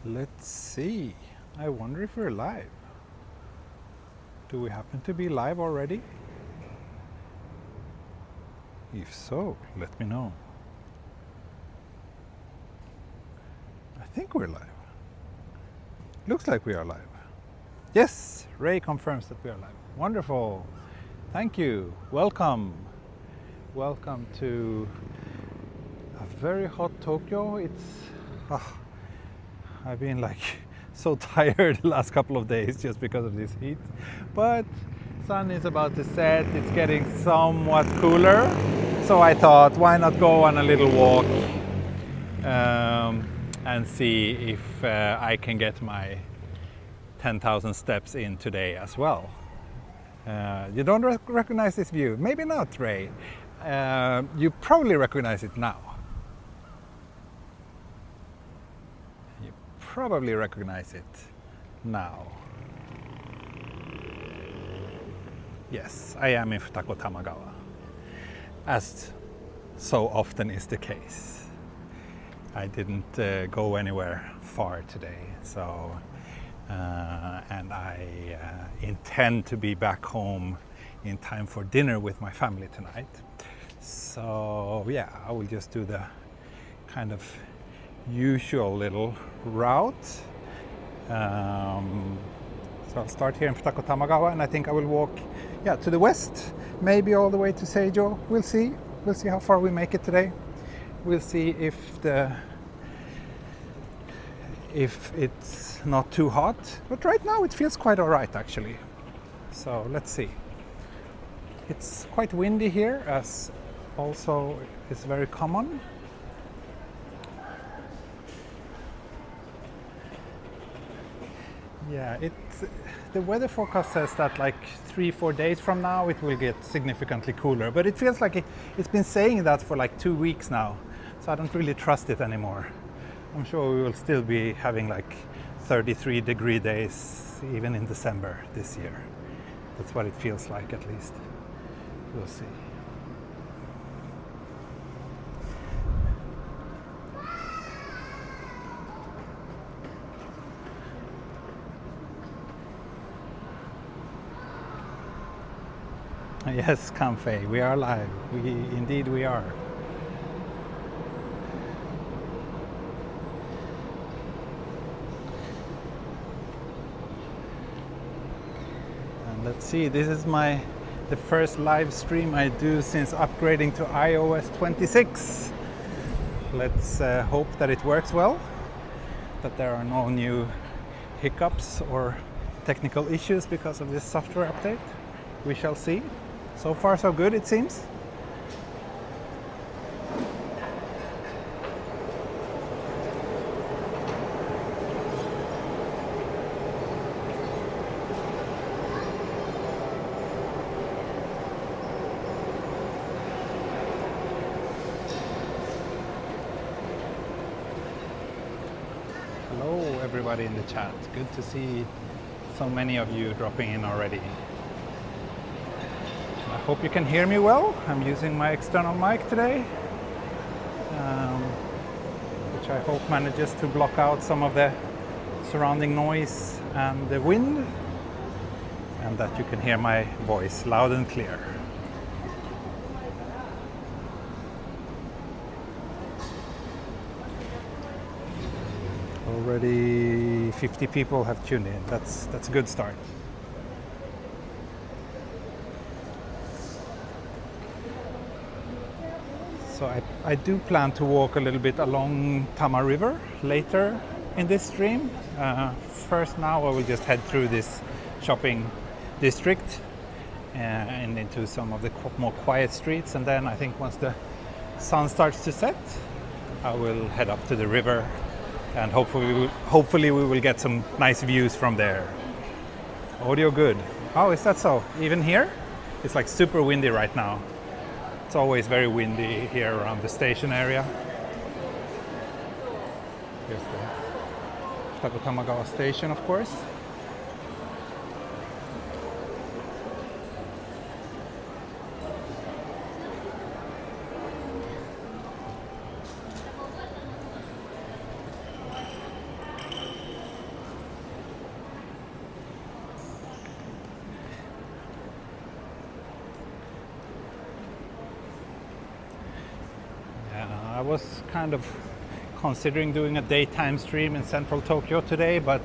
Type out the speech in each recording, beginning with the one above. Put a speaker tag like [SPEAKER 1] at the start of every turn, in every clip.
[SPEAKER 1] Let's see. I wonder if we're live. Do we happen to be live already? If so, let me know. I think we're live. Looks like we are live. Yes, Ray confirms that we are live. Wonderful. Thank you. Welcome. Welcome to a very hot Tokyo. I've been so tired the last couple of days just because of this heat. But sun is about to set. It's getting somewhat cooler. So I thought, why not go on a little walk and see if I can get my 10,000 steps in today as well. You don't recognize this view? Maybe not, Ray. You probably recognize it now. You probably recognize it now. Yes, I am in Futakotamagawa, as so often is the case. I didn't go anywhere far today, so and I intend to be back home in time for dinner with my family tonight. So yeah, I will just do the kind of usual little route. So I'll start here in Futakotamagawa, and I think I will walk to the west, maybe all the way to Seijo. We'll see how far we make it today. We'll see if it's not too hot, but right now it feels quite all right actually. So let's see. It's quite windy here, as also is very common. Yeah, the weather forecast says that 3-4 days from now it will get significantly cooler, but it feels like it's been saying that for 2 weeks now, so I don't really trust it anymore. I'm sure we will still be having 33-degree days even in December this year. That's what it feels like, at least. We'll see. Yes, Kamfei, we are live. Indeed we are. And let's see, this is the first live stream I do since upgrading to iOS 26. Let's hope that it works well, that there are no new hiccups or technical issues because of this software update. We shall see. So far so good, it seems. Hello everybody in the chat. Good to see so many of you dropping in already. I hope you can hear me well. I'm using my external mic today, which I hope manages to block out some of the surrounding noise and the wind, and that you can hear my voice loud and clear. Already 50 people have tuned in. That's a good start. So I do plan to walk a little bit along Tama River later in this stream. First now I will just head through this shopping district and into some of the more quiet streets, and then I think once the sun starts to set I will head up to the river, and hopefully we will get some nice views from there. Audio good. Oh, is that so? Even here? It's super windy right now. It's always very windy here around the station area. Here's the Futakotamagawa station, of course. was kind of considering doing a daytime stream in central Tokyo today, but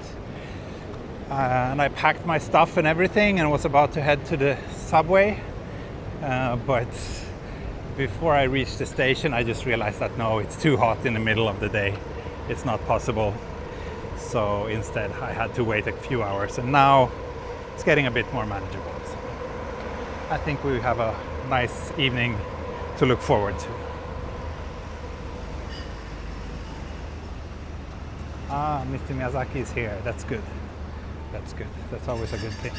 [SPEAKER 1] and I packed my stuff and everything and was about to head to the subway, but before I reached the station I just realized that no, it's too hot in the middle of the day, it's not possible. So instead I had to wait a few hours, and now it's getting a bit more manageable. So I think we have a nice evening to look forward to. Ah, Mr. Miyazaki is here. That's good. That's good. That's always a good thing.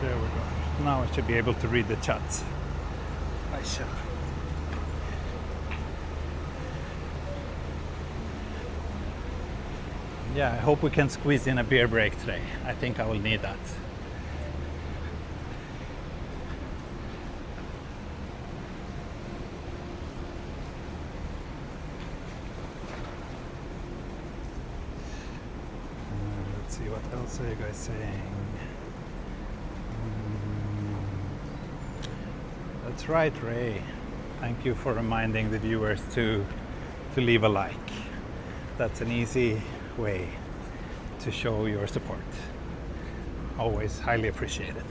[SPEAKER 1] There we go. Now I should be able to read the chat. I shall. Yeah, I hope we can squeeze in a beer break today. I think I will need that. Let's see, what else are you guys saying? That's right, Ray. Thank you for reminding the viewers to leave a like. That's an easy way to show your support. Always highly appreciated.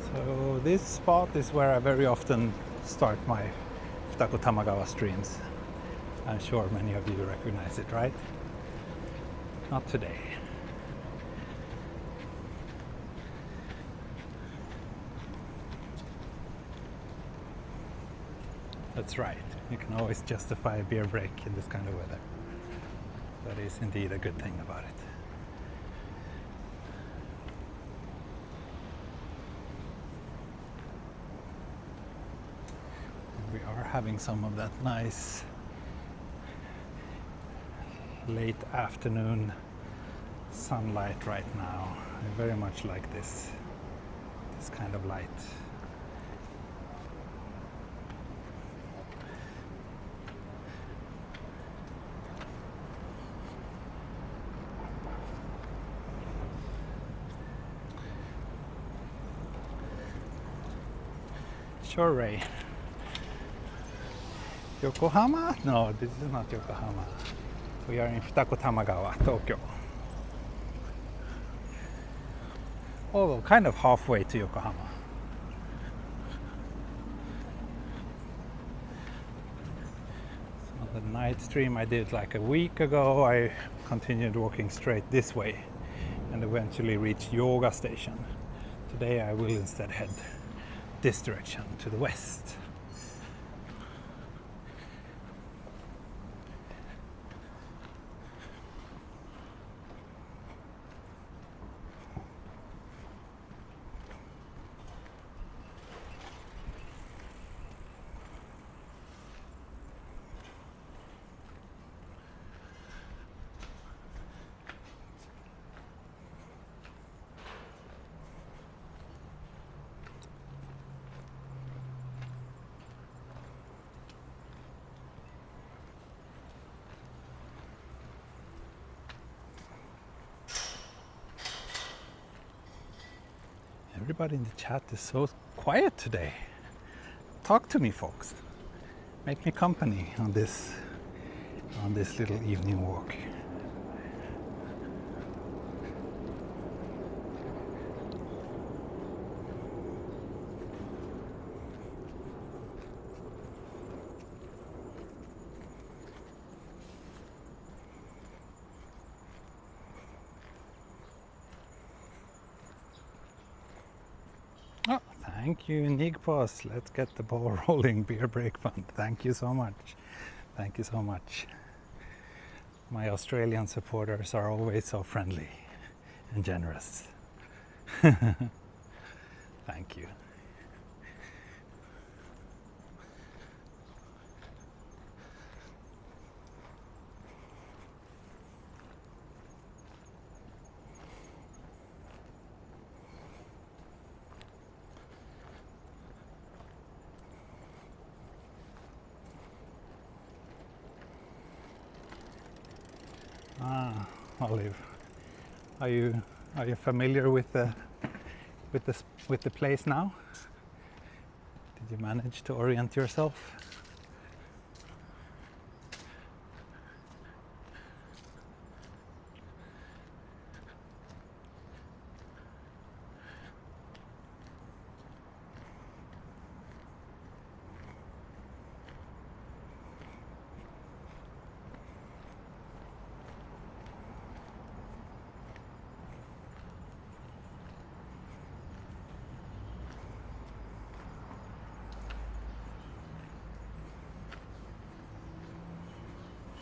[SPEAKER 1] So this spot is where I very often start my Futakotamagawa streams. I'm sure many of you recognize it, right? Not today. That's right. You can always justify a beer break in this kind of weather. That is indeed a good thing about it. We are having some of that nice late afternoon sunlight right now. I very much like this kind of light. Sure, Ray. Yokohama? No, this is not Yokohama. We are in Futakotamagawa, Tokyo. Although kind of halfway to Yokohama. So the night stream I did like a week ago, I continued walking straight this way and eventually reached Yoga Station. Today I will instead head this direction to the west. Everybody in the chat is so quiet today. Talk to me, folks. Make me company on this little evening walk. Thank you, Nigpos. Let's get the ball rolling, Beer Break Fund. Thank you so much. Thank you so much. My Australian supporters are always so friendly and generous. Thank you. Olive, are you familiar with the place now? Did you manage to orient yourself?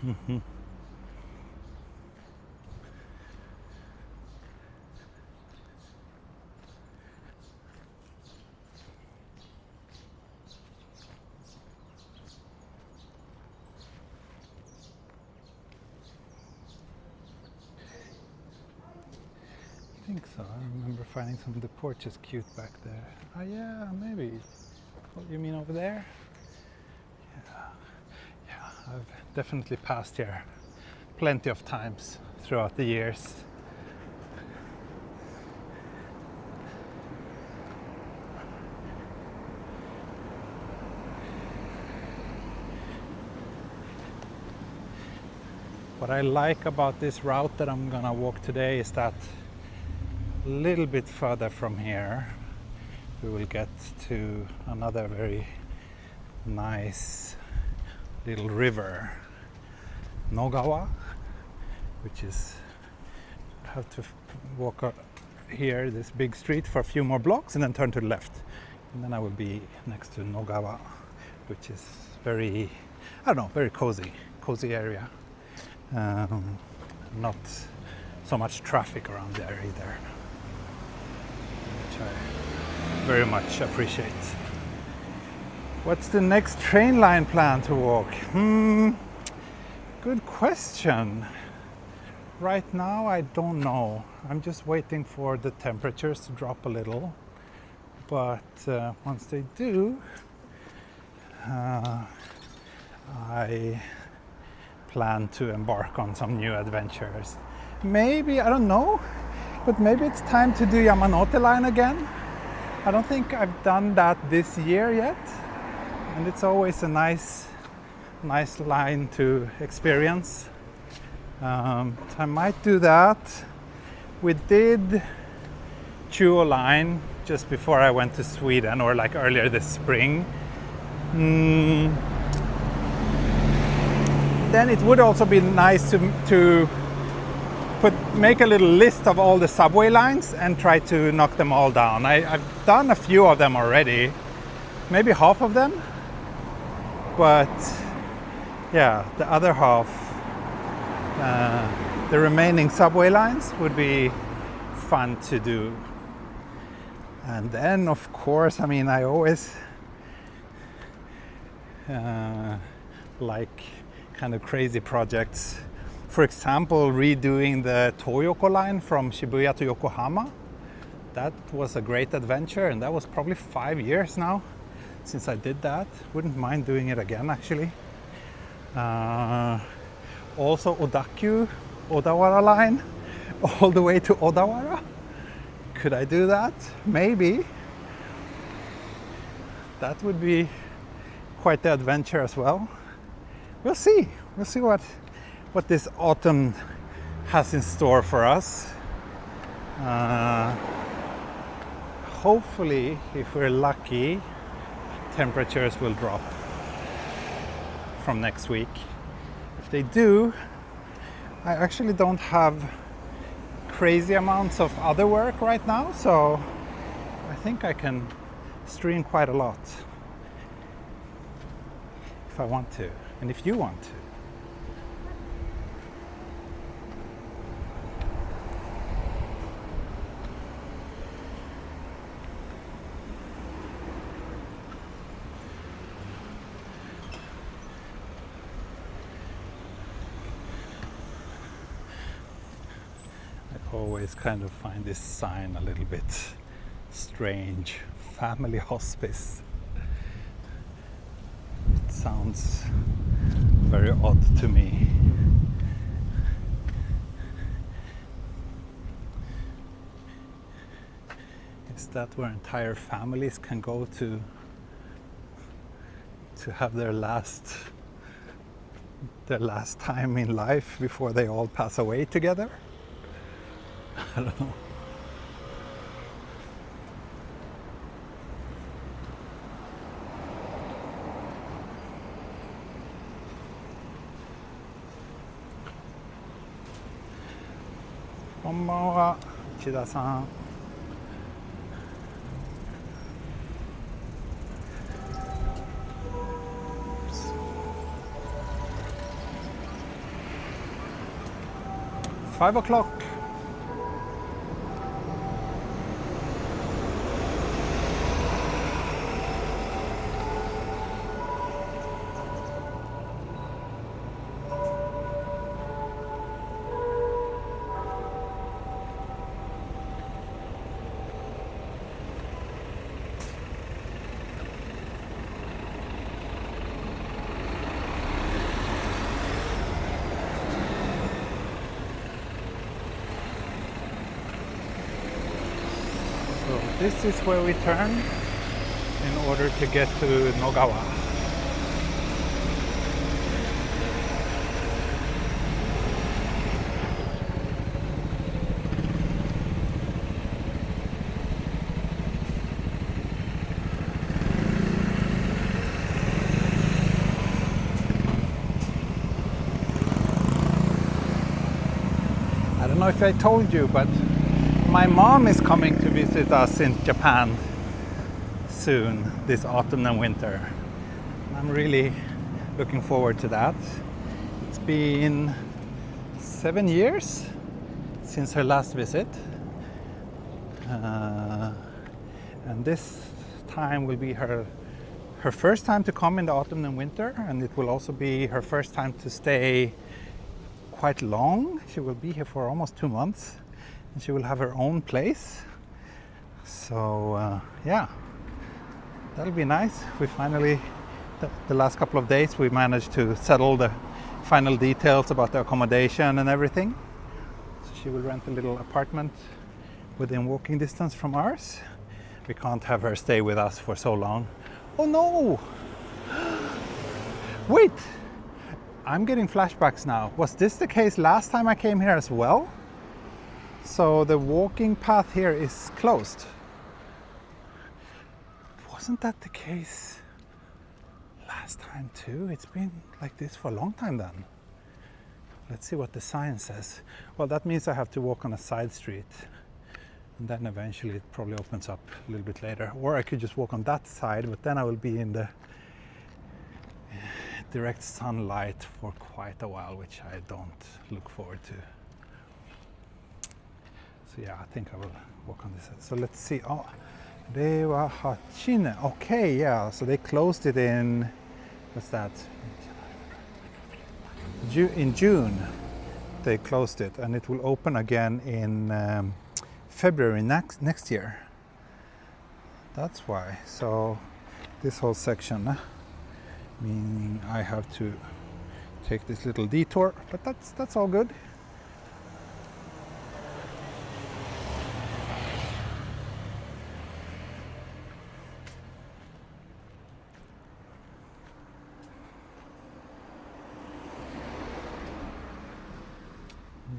[SPEAKER 1] I think so. I remember finding some of the porches cute back there. Oh yeah, maybe. What, you mean over there? Yeah, I've definitely passed here plenty of times throughout the years. What I like about this route that I'm gonna walk today is that a little bit further from here we will get to another very nice little river, Nogawa, which is, I have to walk up here, this big street, for a few more blocks and then turn to the left, and then I will be next to Nogawa, which is very, I don't know, very cozy area. Not so much traffic around there either, which I very much appreciate. What's the next train line plan to walk? Good question. Right now I don't know. I'm just waiting for the temperatures to drop a little, but once they do, I plan to embark on some new adventures. Maybe, I don't know, but maybe it's time to do Yamanote line again. I don't think I've done that this year yet, and it's always a nice line to experience. So I might do that. We did Chuo line just before I went to Sweden, or like earlier this spring. Then it would also be nice to make a little list of all the subway lines and try to knock them all down. I've done a few of them already, maybe half of them, but yeah, the other half, the remaining subway lines would be fun to do. And then of course, I mean, I always like kind of crazy projects. For example, redoing the Toyoko line from Shibuya to Yokohama. That was a great adventure, and that was probably 5 years now since I did that. Wouldn't mind doing it again, actually. Also Odakyu, Odawara line, all the way to Odawara. Could I do that? Maybe. That would be quite the adventure as well. We'll see. We'll see what this autumn has in store for us. Hopefully, if we're lucky, temperatures will drop from next week. If they do, I actually don't have crazy amounts of other work right now, so I think I can stream quite a lot if I want to, and if you want to. I always kind of find this sign a little bit strange. Family hospice. It sounds very odd to me. Is that where entire families can go to have their last time in life before they all pass away together? I don't know. Konbanwa, Ichida-san. Five o'clock. So this is where we turn in order to get to Nogawa. I don't know if I told you, but my mom is coming to visit us in Japan soon, this autumn and winter. I'm really looking forward to that. It's been 7 years since her last visit. And this time will be her first time to come in the autumn and winter, and it will also be her first time to stay quite long. She will be here for almost 2 months. And she will have her own place. So yeah, that'll be nice. We finally, the last couple of days, we managed to settle the final details about the accommodation and everything. So she will rent a little apartment within walking distance from ours. We can't have her stay with us for so long. Oh no! Wait! I'm getting flashbacks now. Was this the case last time I came here as well? So the walking path here is closed. Wasn't that the case last time too? It's been like this for a long time then. Let's see what the sign says. Well, that means I have to walk on a side street. And then eventually it probably opens up a little bit later. Or I could just walk on that side, but then I will be in the direct sunlight for quite a while, which I don't look forward to. So yeah, I think I will walk on this side. So let's see. Oh, Reiwa Hachine. Okay, yeah. So they closed it in, what's that? In June they closed it, and it will open again in February next year. That's why. So this whole section, meaning I have to take this little detour, but that's all good.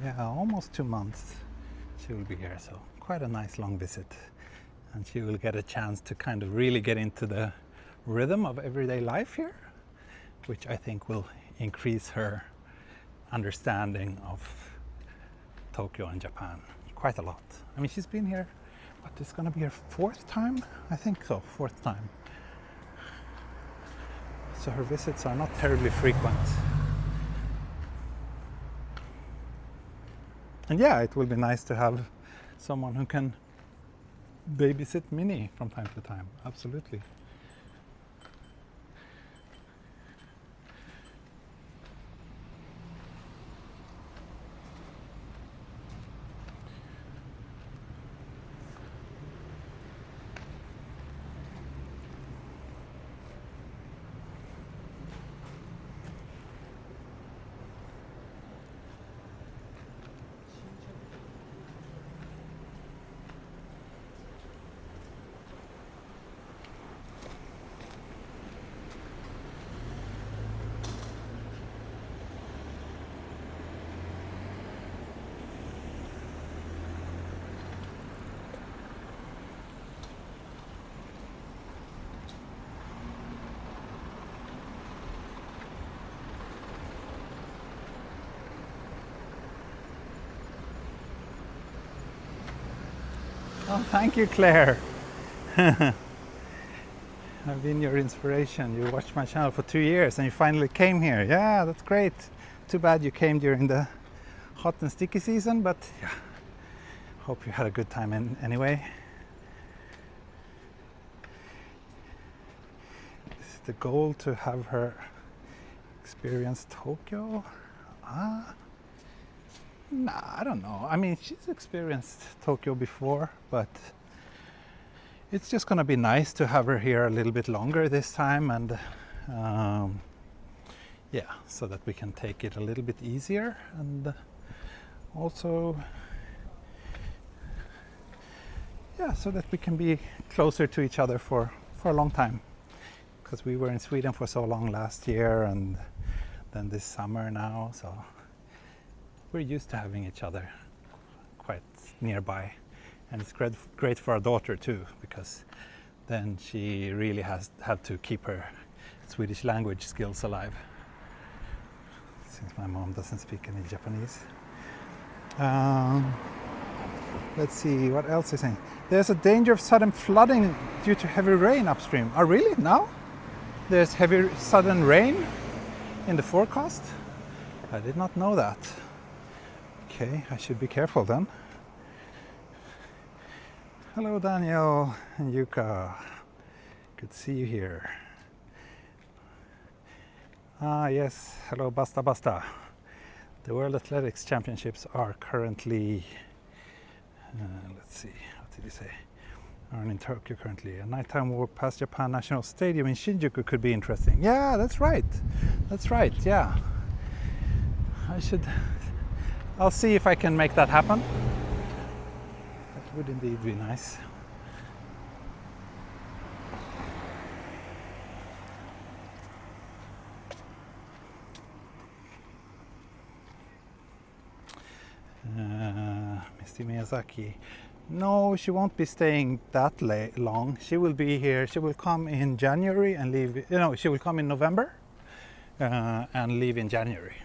[SPEAKER 1] Yeah, almost 2 months she will be here, so quite a nice long visit, and she will get a chance to kind of really get into the rhythm of everyday life here, which I think will increase her understanding of Tokyo and Japan quite a lot. I mean, she's been here But it's gonna be her 4th time? I think so, 4th time. So her visits are not terribly frequent. And yeah, it will be nice to have someone who can babysit Minnie from time to time. Absolutely. Oh, thank you, Claire. I've been your inspiration. You watched my channel for 2 years and you finally came here. Yeah, that's great. Too bad you came during the hot and sticky season, but yeah, hope you had a good time anyway. Is the goal to have her experience Tokyo? Nah, I don't know. I mean, she's experienced Tokyo before, but it's just gonna be nice to have her here a little bit longer this time, and yeah, so that we can take it a little bit easier, and also, yeah, so that we can be closer to each other for a long time, because we were in Sweden for so long last year and then this summer now, so we're used to having each other quite nearby. And it's great for our daughter too, because then she really have to keep her Swedish language skills alive, since my mom doesn't speak any Japanese. Let's see, what else is saying? There's a danger of sudden flooding due to heavy rain upstream. Oh really? Now? There's heavy sudden rain in the forecast? I did not know that. Okay, I should be careful then. Hello Daniel and Yuka. Good to see you here. Ah yes, hello Basta Basta. The World Athletics Championships are currently, let's see, what did you say? Are in Tokyo currently. A nighttime walk past Japan National Stadium in Shinjuku could be interesting. Yeah, that's right. That's right, yeah. I'll see if I can make that happen. That would indeed be nice. Mr. Miyazaki. No, she won't be staying that long. She will be here. She will come in January and leave. She will come in November and leave in January.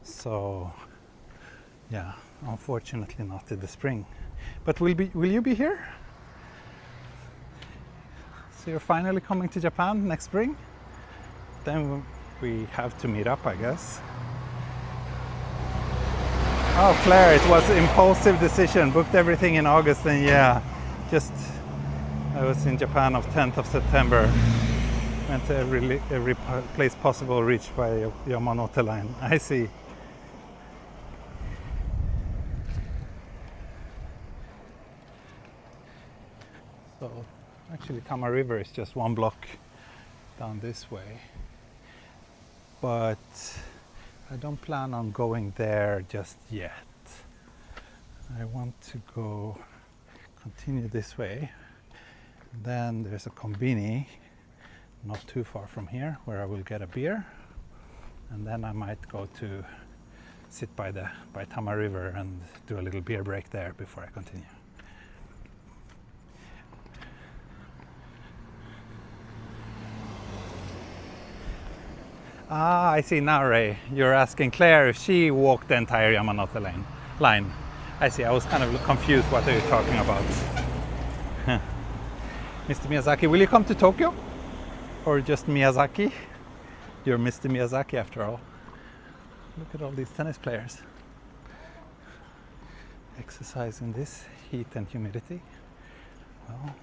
[SPEAKER 1] So, yeah, unfortunately not in the spring. But will you be here? So you're finally coming to Japan next spring? Then we have to meet up, I guess. Oh, Claire, it was an impulsive decision. Booked everything in August, and yeah, I was in Japan on 10th of September. Went to every place possible reached by Yamanote line. I see. So, actually, Tama River is just 1 block down this way. But I don't plan on going there just yet. I want to continue this way. Then there's a Konbini not too far from here where I will get a beer. And then I might go to sit by Tama River and do a little beer break there before I continue. Ah, I see now, Ray. You're asking Claire if she walked the entire Yamanote line. I see. I was kind of confused what are you talking about. Mr. Miyazaki, will you come to Tokyo? Or just Miyazaki? You're Mr. Miyazaki after all. Look at all these tennis players. Exercise in this heat and humidity. Well,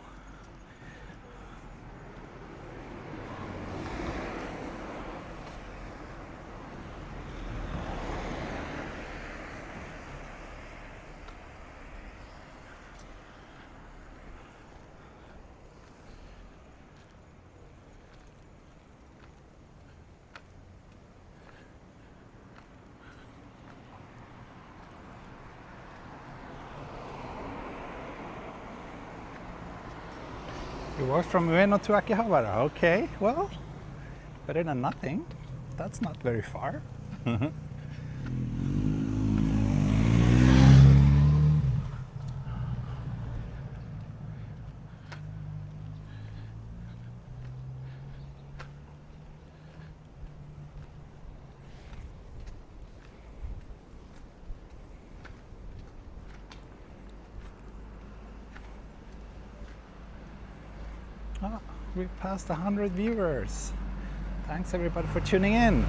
[SPEAKER 1] you walked from Ueno to Akihabara. Okay, well, better than nothing. That's not very far. Oh, we've passed 100 viewers. Thanks everybody for tuning in.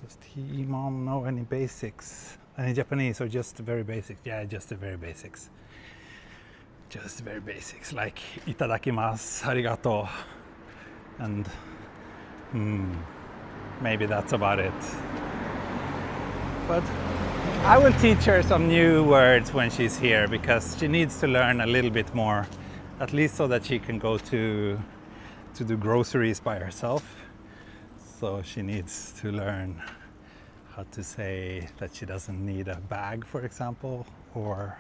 [SPEAKER 1] Does he, mom, know any basics? Any Japanese or just very basics? Yeah, just the very basics. Just the very basics, like itadakimasu, arigato, and maybe that's about it. But I will teach her some new words when she's here, because she needs to learn a little bit more, at least so that she can go to do groceries by herself. So she needs to learn how to say that she doesn't need a bag, for example, or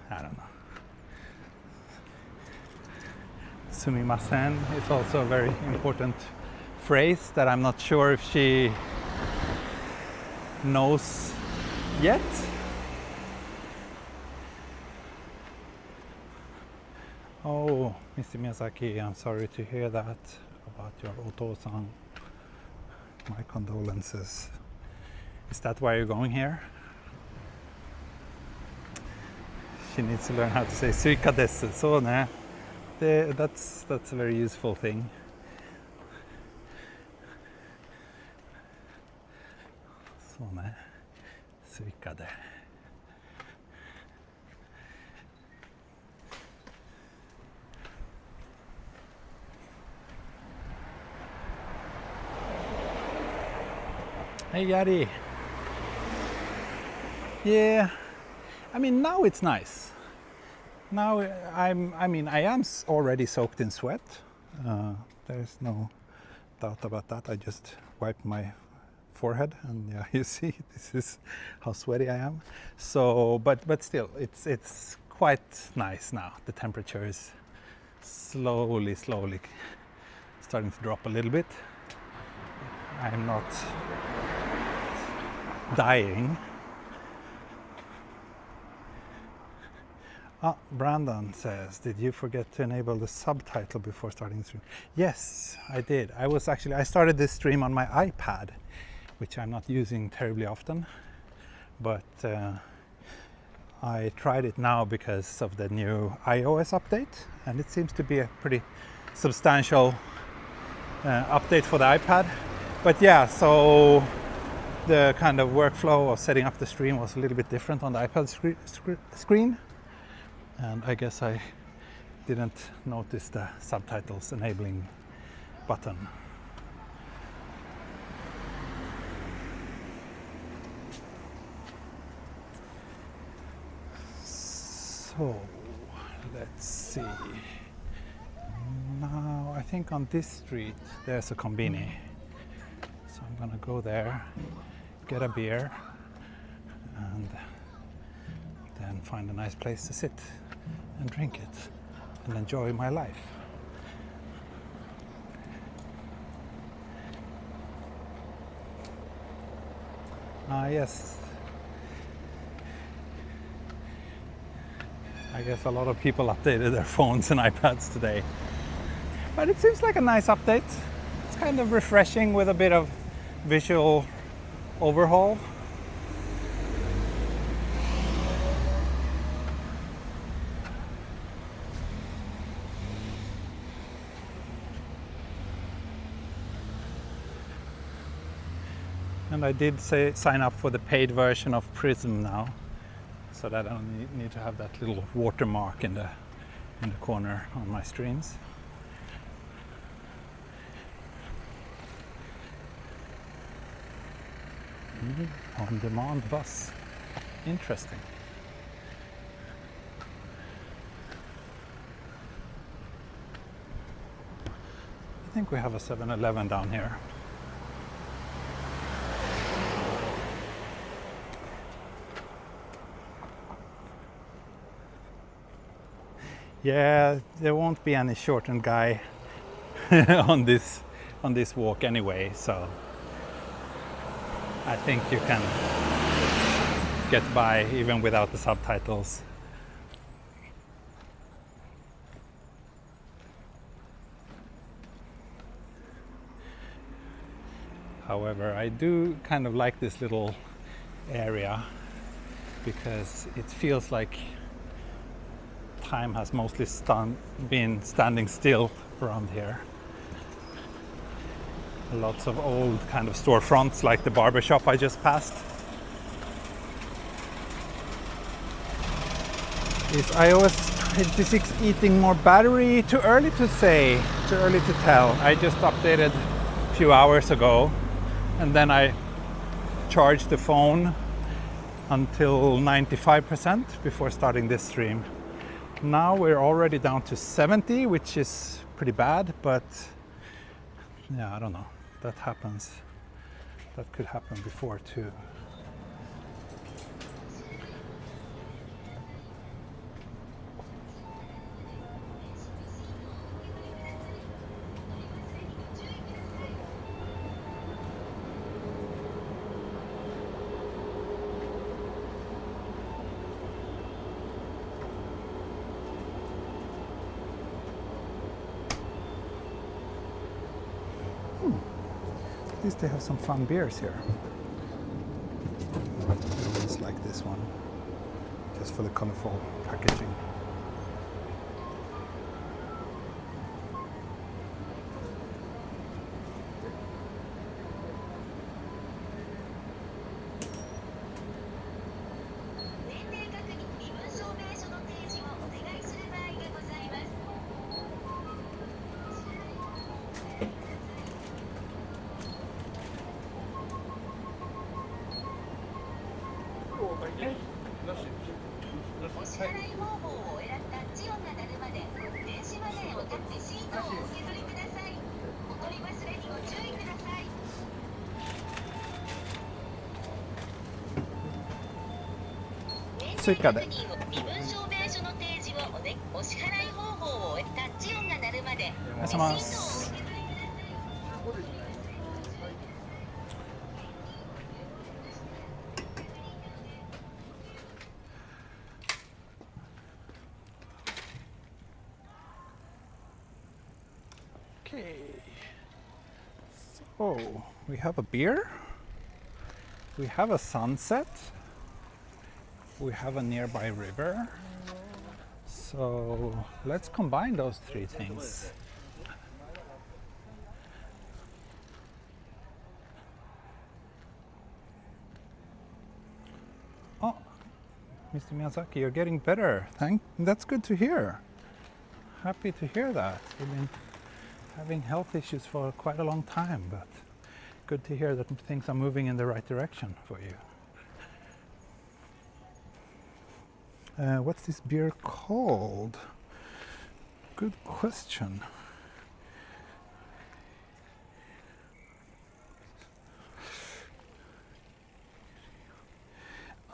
[SPEAKER 1] I don't know. Sumimasen is also a very important phrase that I'm not sure if she knows yet. Oh, Mr. Miyazaki, I'm sorry to hear that about your oto-san. My condolences. Is that why you're going here? She needs to learn how to say suika desu. So ne. That's a very useful thing. So ne. Suika de. Hey Yari. Yeah, I mean now it's nice. Now I am already soaked in sweat. There's no doubt about that. I just wiped my forehead, and yeah, you see, this is how sweaty I am. So, but still, it's quite nice now. The temperature is slowly starting to drop a little bit. I'm not dying. Brandon says, did you forget to enable the subtitle before starting the stream? Yes, I did. I started this stream on my iPad, which I'm not using terribly often, but I tried it now because of the new iOS update, and it seems to be a pretty substantial update for the iPad. But yeah, so the kind of workflow of setting up the stream was a little bit different on the iPad screen. And I guess I didn't notice the subtitles enabling button. So, let's see. Now, I think on this street there's a Konbini. So I'm gonna go there, get a beer, and then find a nice place to sit and drink it and enjoy my life. Yes. I guess a lot of people updated their phones and iPads today. But it seems like a nice update. It's kind of refreshing with a bit of visual overhaul. And I did sign up for the paid version of Prism now, so that I don't need to have that little watermark in the corner on my streams. On-demand bus. Interesting. I think we have a 7-Eleven down here. Yeah, there won't be any shortened guy on this walk anyway, so I think you can get by even without the subtitles. However, I do kind of like this little area because it feels like time has mostly been standing still around here. Lots of old kind of storefronts like the barber shop I just passed. Is iOS 26 eating more battery? Too early to say, too early to tell. I just updated a few hours ago, and then I charged the phone until 95% before starting this stream. Now we're already down to 70, which is pretty bad, but yeah, I don't know. That happens. That could happen before too. At least they have some fun beers here. Just like this one, just for the colorful packaging. Suicaで。お願いします。Okay. So we have a beer. We have a sunset. We have a nearby river. So let's combine those three things. Oh, Mr. Miyazaki, you're getting better. That's good to hear. Happy to hear that. You've been having health issues for quite a long time, but good to hear that things are moving in the right direction for you. What's this beer called? Good question.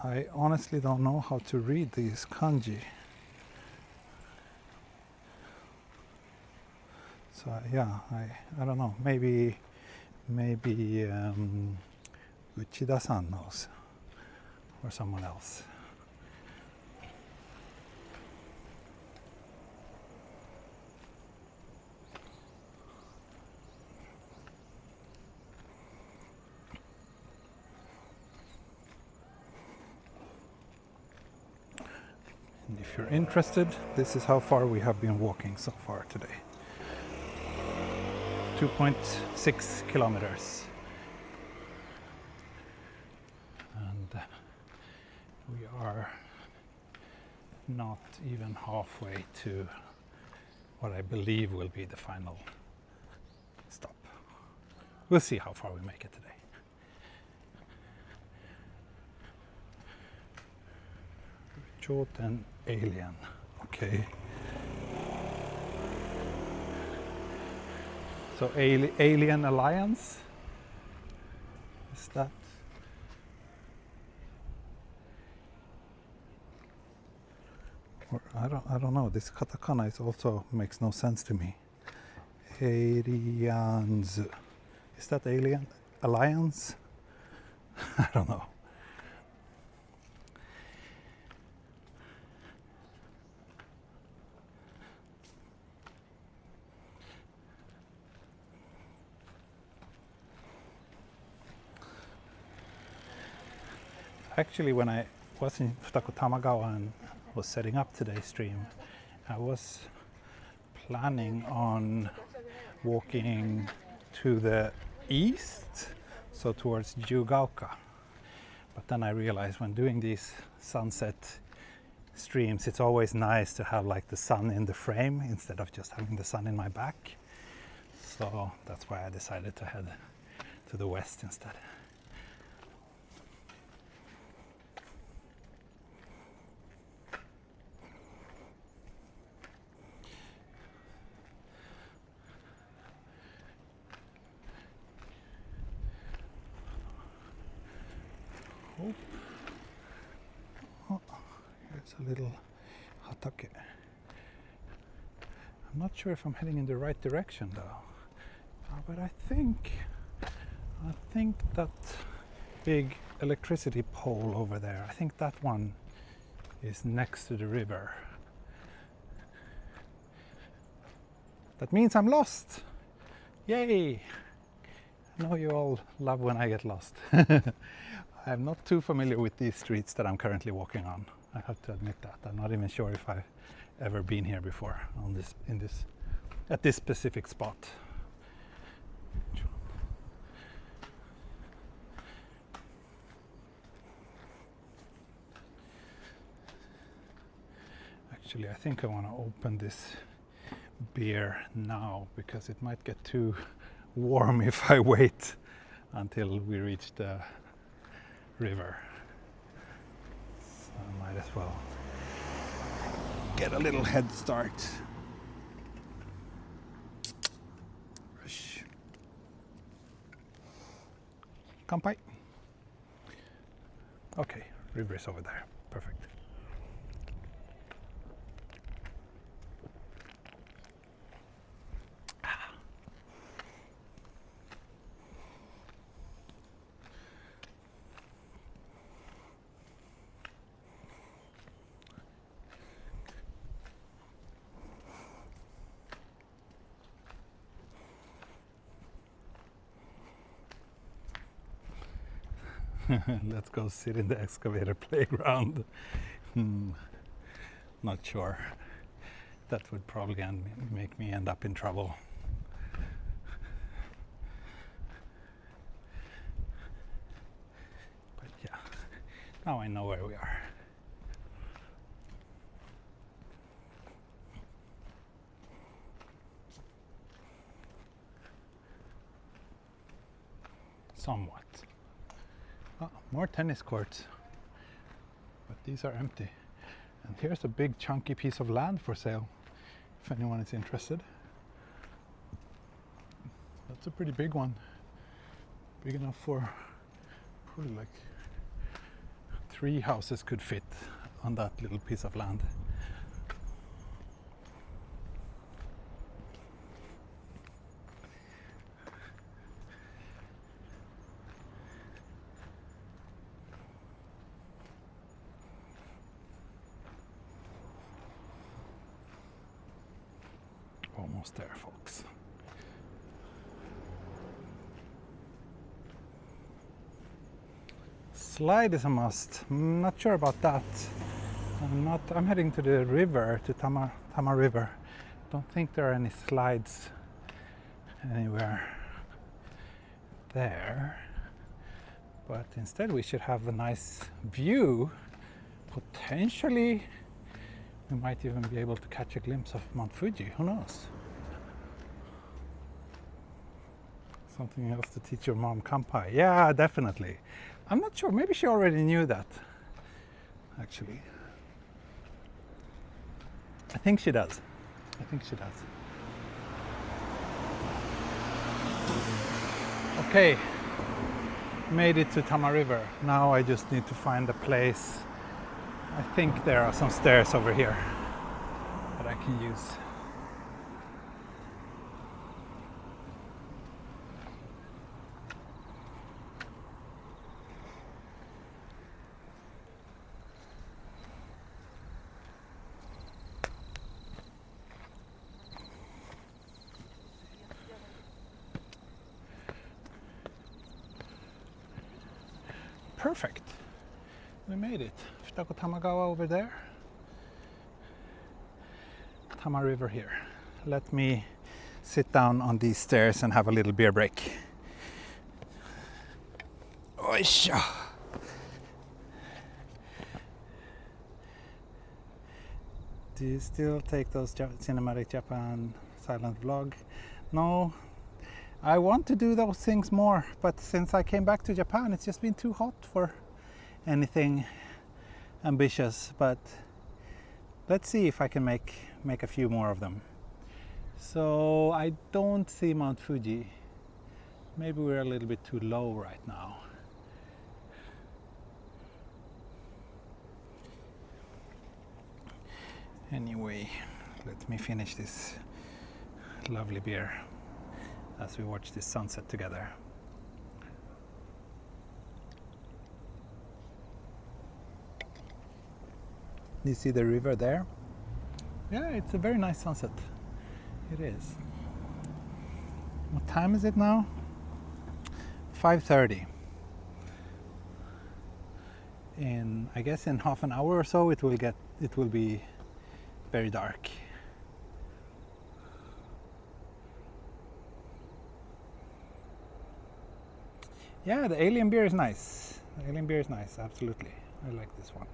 [SPEAKER 1] I honestly don't know how to read these kanji. So yeah, I don't know. Maybe Uchida-san knows, or someone else. And if you're interested, this is how far we have been walking so far today. 2.6 kilometers. And we are not even halfway to what I believe will be the final stop. We'll see how far we make it today. Choten Alien. Okay. So Alien Alliance? Is that? Or I don't know. This katakana is also makes no sense to me. Aliens. Is that Alien Alliance? I don't know. Actually, when I was in Futakotamagawa and was setting up today's stream, I was planning on walking to the east, so towards Jugaoka. But then I realized when doing these sunset streams, it's always nice to have like the sun in the frame instead of just having the sun in my back. So that's why I decided to head to the west instead. Oh, here's a little hatake. I'm not sure if I'm heading in the right direction though, but I think that big electricity pole over there, I think that one is next to the river. That means I'm lost! Yay! I know you all love when I get lost. I'm not too familiar with these streets that I'm currently walking on. I have to admit that. I'm not even sure if I've ever been here before on at this specific spot. Actually, I think I want to open this beer now because it might get too warm if I wait until we reach the river. So I might as well get a little head start. Kanpai. Okay, river is over there. Perfect. Let's go sit in the excavator playground. Not sure. That would probably make me end up in trouble. But yeah, now I know where we are. Somewhat. Oh, more tennis courts, but these are empty. And here's a big chunky piece of land for sale, if anyone is interested. That's a pretty big one. Big enough for probably like 3 houses could fit on that little piece of land. almost there, folks. Slide is a must. I'm not sure about that. I'm heading to the river, to Tama River. Don't think there are any slides anywhere there. But instead we should have a nice view. Potentially we might even be able to catch a glimpse of Mount Fuji, who knows? Something else to teach your mom kanpai. Yeah, definitely. I'm not sure, maybe she already knew that, actually. I think she does. Okay, made it to Tama River. Now I just need to find a place. I think there are some stairs over here that I can use. Perfect. We made it. Futakotamagawa over there. Tama River here. Let me sit down on these stairs and have a little beer break. Oisha. Do you still take those cinematic Japan silent vlog? No. I want to do those things more, but since I came back to Japan, it's just been too hot for anything ambitious. But let's see if I can make a few more of them. So I don't see Mount Fuji. Maybe we're a little bit too low right now. Anyway, let me finish this lovely beer as we watch this sunset together. You see the river there? Yeah, it's a very nice sunset. It is. What time is it now? 5:30. I guess in half an hour or so it will be very dark. Yeah, the alien beer is nice. The alien beer is nice, absolutely. I like this one.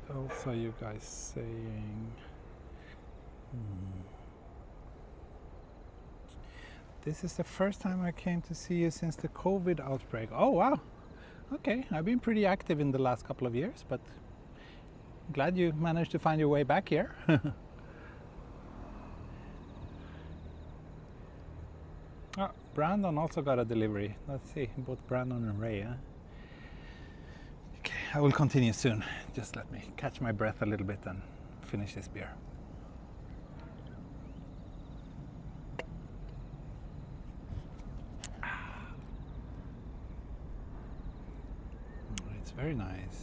[SPEAKER 1] Also, you guys saying this is the first time I came to see you since the COVID outbreak. Oh wow, okay, I've been pretty active in the last couple of years, but glad you managed to find your way back here. Oh, Brandon also got a delivery. Let's see, both Brandon and Ray. Huh? Okay, I will continue soon. Just let me catch my breath a little bit and finish this beer. It's very nice.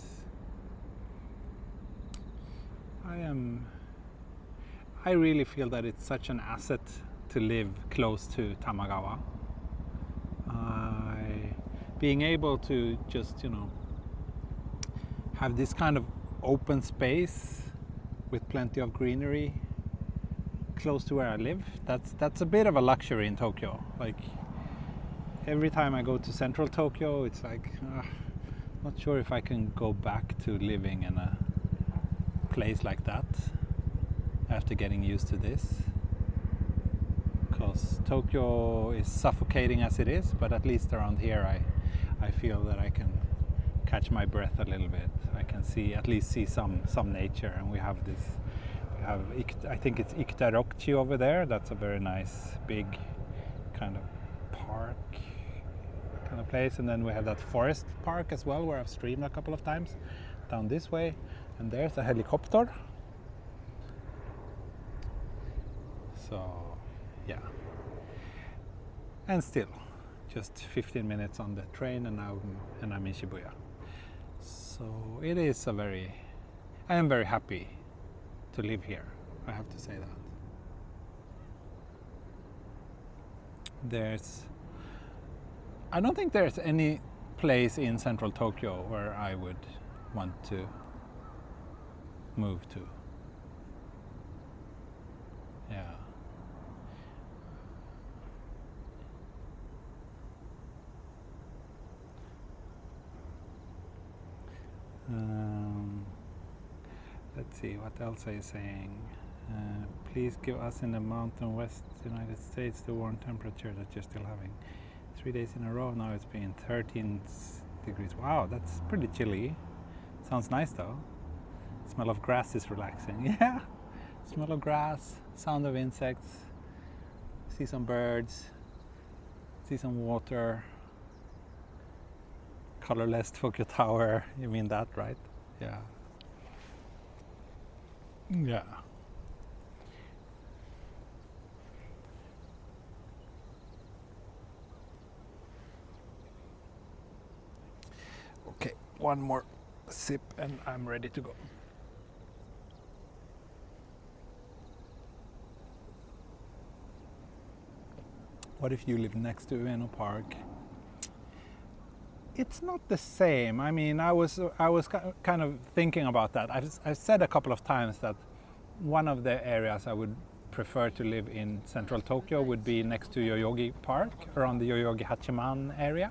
[SPEAKER 1] I really feel that it's such an asset to live close to Tamagawa. Being able to just, have this kind of open space with plenty of greenery close to where I live, that's a bit of a luxury in Tokyo. Like every time I go to central Tokyo, it's like not sure if I can go back to living in a place like that after getting used to this. Because Tokyo is suffocating as it is, but at least around here I feel that I can catch my breath a little bit. I can at least see some nature, and we have I think it's Iktarokchi over there. That's a very nice big kind of park kind of place, and then we have that forest park as well where I've streamed a couple of times down this way, and there's a helicopter. So yeah, and still just 15 minutes on the train, and I'm in Shibuya. So it is I am very happy to live here, I have to say that. I don't think there's any place in central Tokyo where I would want to move to. Yeah. Let's see, what else are you saying? Please give us in the mountain west United States the warm temperature that you're still having. 3 days in a row now it's been 13 degrees. Wow, that's pretty chilly. Sounds nice though. Smell of grass is relaxing. Yeah, smell of grass, sound of insects, see some birds, see some water. Colorless Tokyo Tower, you mean that, right? Yeah. Yeah. Okay, one more sip and I'm ready to go. What if you live next to Ueno Park? It's not the same. I mean, I was kind of thinking about that. I've said a couple of times that one of the areas I would prefer to live in central Tokyo would be next to Yoyogi Park, around the Yoyogi Hachiman area.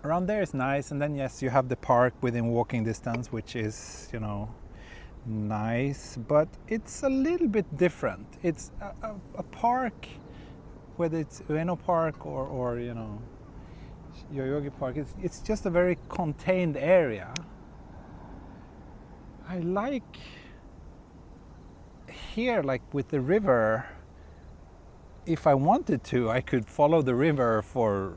[SPEAKER 1] Around there is nice, and then yes, you have the park within walking distance, which is, you know, nice, but it's a little bit different. It's a park, whether it's Ueno Park or you know, Yoyogi Park, it's just a very contained area. I like here, like with the river, if I wanted to, I could follow the river for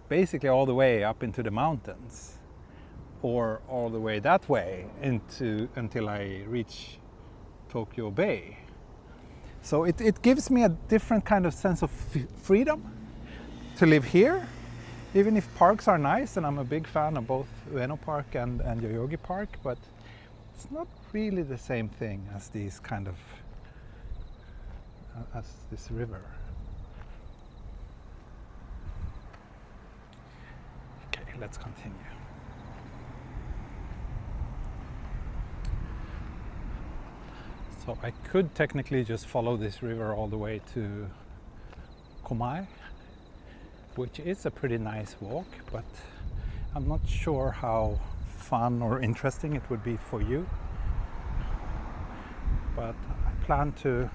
[SPEAKER 1] basically all the way up into the mountains, or all the way that way until I reach Tokyo Bay. So it gives me a different kind of sense of freedom to live here, even if parks are nice, and I'm a big fan of both Ueno Park and Yoyogi Park, but it's not really the same thing as these kind of as this river. Okay, let's continue. So I could technically just follow this river all the way to Komai, which is a pretty nice walk, but I'm not sure how fun or interesting it would be for you. But I plan to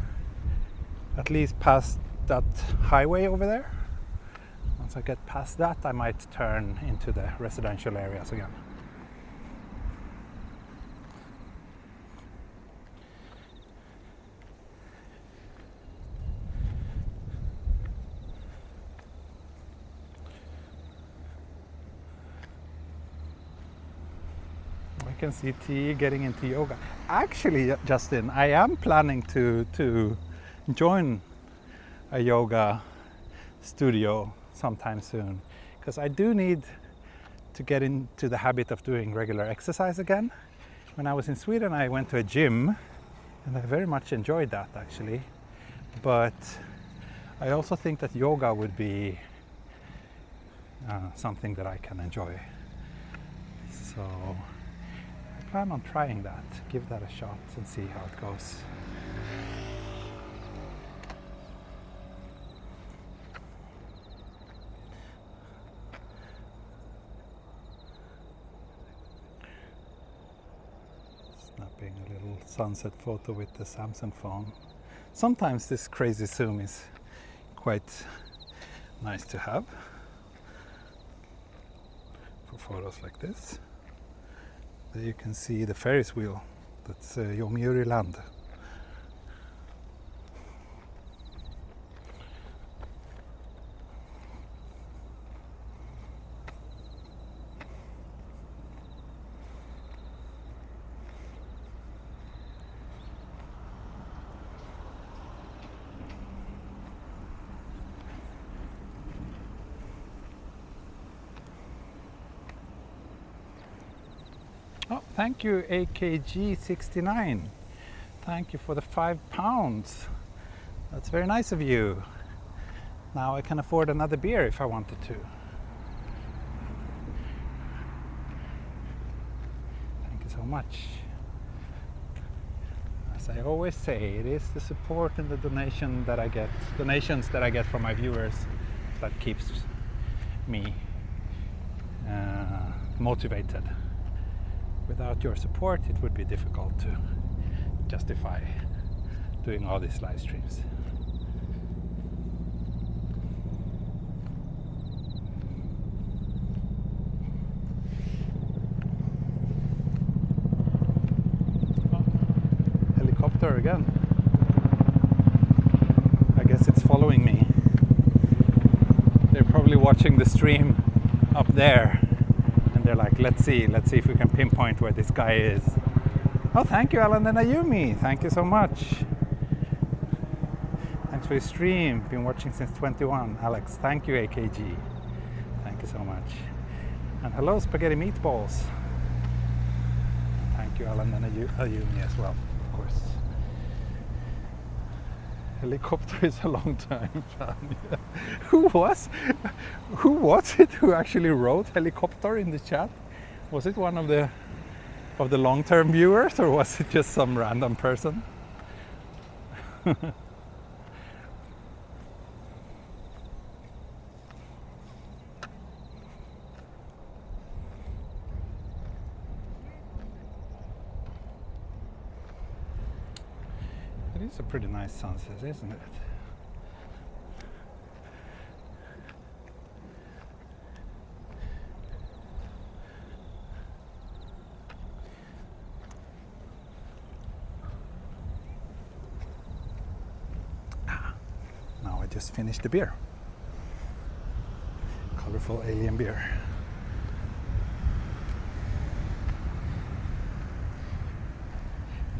[SPEAKER 1] at least pass that highway over there. Once I get past that, I might turn into the residential areas again. I can see T getting into yoga. Actually, Justin, I am planning to join a yoga studio sometime soon, because I do need to get into the habit of doing regular exercise again. When I was in Sweden, I went to a gym and I very much enjoyed that actually, but I also think that yoga would be something that I can enjoy. So I plan on trying that, give that a shot and see how it goes. Snapping a little sunset photo with the Samsung phone. Sometimes this crazy zoom is quite nice to have for photos like this. There you can see the Ferris wheel. That's Yomiuri Land. thank you AKG69. Thank you for the £5. That's very nice of you. Now I can afford another beer if I wanted to. Thank you so much. As I always say, it is the support and the donations that I get from my viewers that keeps me motivated. Without your support, it would be difficult to justify doing all these live streams. Helicopter again. I guess it's following me. They're probably watching the stream up there, and they're like, let's see if we can pinpoint where this guy is. Oh, thank you, Alan and Ayumi. Thank you so much. Thanks for your stream. Been watching since 21. Alex, thank you, AKG. Thank you so much. And hello, Spaghetti Meatballs. Thank you, Alan and Ayumi as well, of course. Helicopter is a long time fan. Who was it who actually wrote helicopter in the chat? Was it one of the long-term viewers, or was it just some random person? It is a pretty nice sunset, isn't it? Now I just finished the beer. Colorful alien beer.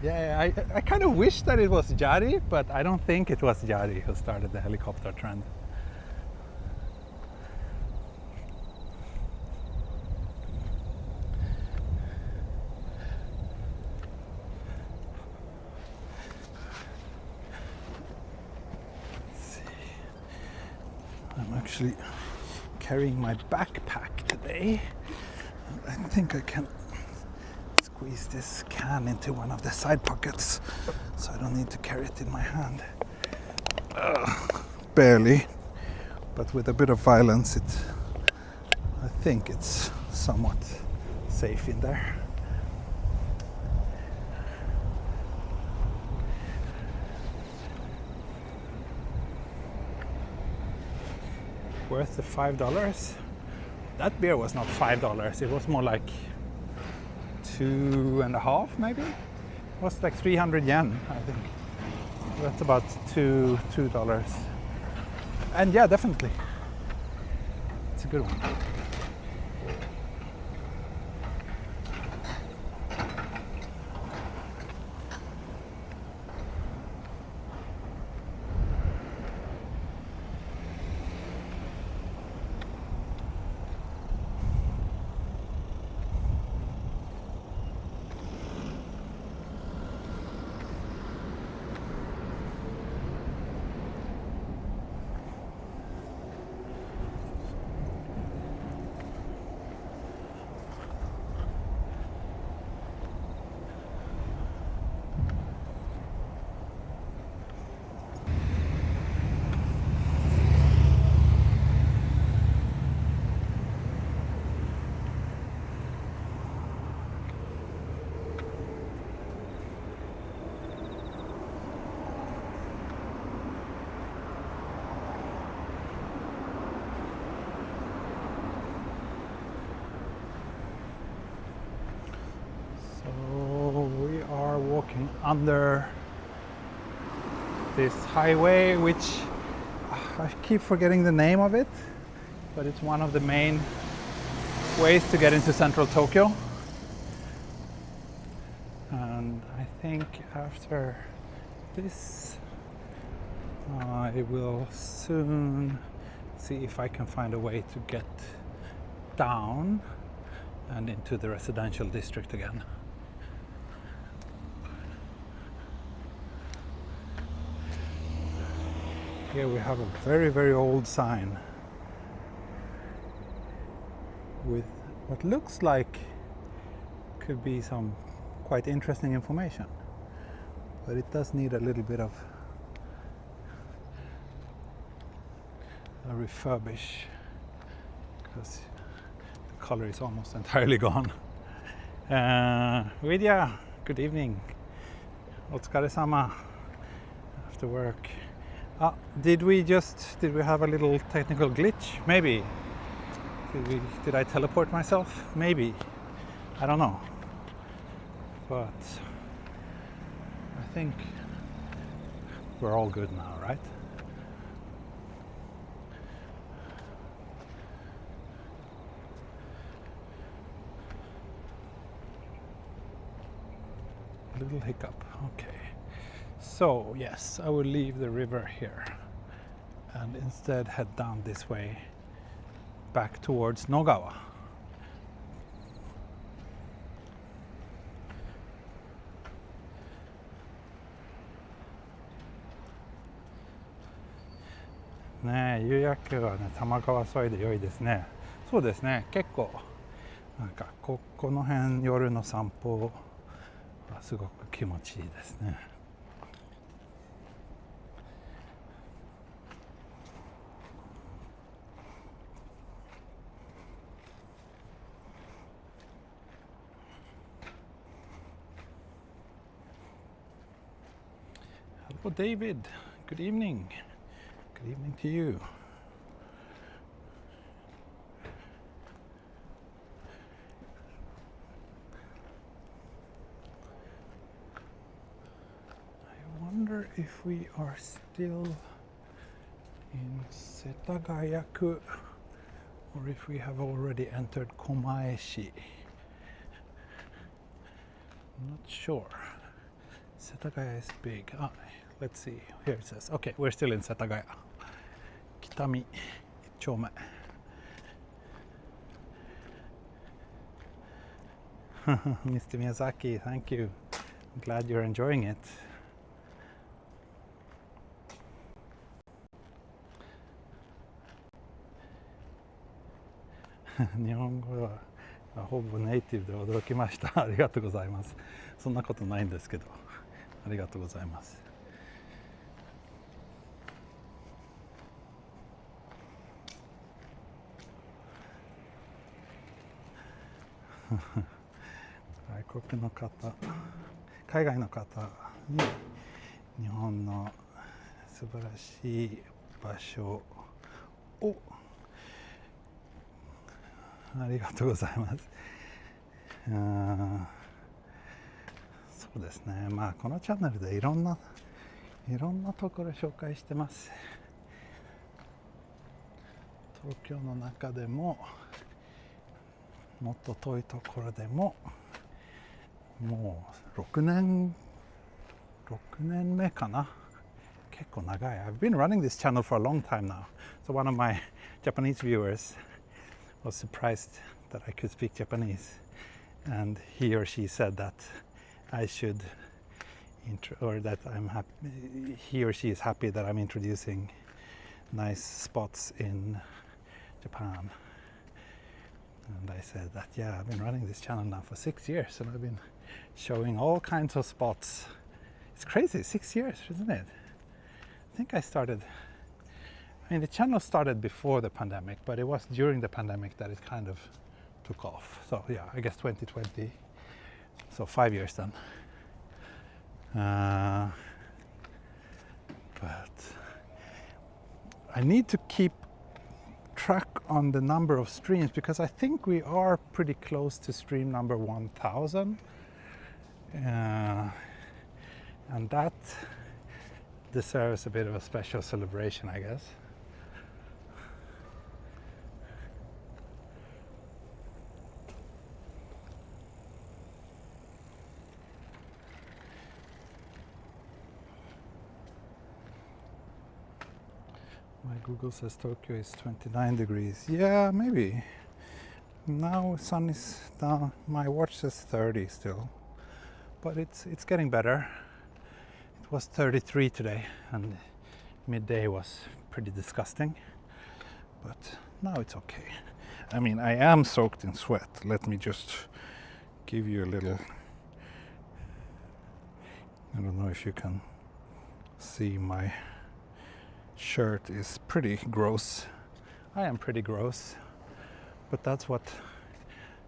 [SPEAKER 1] Yeah, I kind of wish that it was Jari, but I don't think it was Jari who started the helicopter trend. Let's see. I'm actually carrying my backpack today. I think I can squeeze this can into one of the side pockets so I don't need to carry it in my hand. Barely, but with a bit of violence I think it's somewhat safe in there. Worth the $5? That beer was not $5, it was more like 2.5 maybe. It was like 300 yen, I think. That's about $2. And yeah, definitely, it's a good one. Under this highway, which I keep forgetting the name of it, but it's one of the main ways to get into central Tokyo. And I think after this I will soon see if I can find a way to get down and into the residential district again. Here we have a very, very old sign with what looks like could be some quite interesting information, but it does need a little bit of a refurbish because the color is almost entirely gone. Vidya, good evening. Otsukaresama after work. Did we have a little technical glitch? Maybe. Did I teleport myself? Maybe. I don't know. But I think we're all good now, right? Little hiccup. Okay. So yes, I will leave the river here and instead head down this way back towards Nogawa.ねえ、夕焼けはね、多摩川沿いで良いですね。そうですね、結構なんかこの辺夜の散歩はすごく気持ちいいですね。Hello, David. Good evening. Good evening to you. I wonder if we are still in Setagayaku or if we have already entered Komaeshi. I'm not sure. Setagaya is big. Let's see. Here it says. Okay, we're still in Setagaya. Kitami, 1丁目. Mr. Miyazaki, thank you. I'm glad you're enjoying it. 日本語はほぼネイティブで驚きました。ありがとうございます。そんなことないんですけど、ありがとうございます。外国の方、海外の方に日本の素晴らしい場所をありがとうございます。そうですね。まあこのチャンネルでいろんなところ紹介してます。東京の中でももっと遠いところでももう6年目かな。結構長い。I've been running this channel for a long time now. So one of my Japanese viewers was surprised that I could speak Japanese, and he or she said that I should or that I'm happy, he or she is happy that I'm introducing nice spots in Japan. And I said that, yeah, I've been running this channel now for 6 years and I've been showing all kinds of spots. It's crazy, 6 years, isn't it? I think the channel started before the pandemic, but it was during the pandemic that it kind of took off. So yeah, I guess 2020, so 5 years then. But I need to keep track on the number of streams because I think we are pretty close to stream number 1000, and that deserves a bit of a special celebration, I guess. My Google says Tokyo is 29 degrees. Yeah, maybe. Now sun is down. My watch says 30 still, but it's getting better. It was 33 today, and midday was pretty disgusting, but now it's okay. I mean, I am soaked in sweat. Let me just give you a little, I don't know if you can see, my shirt is pretty gross. I am pretty gross, but that's what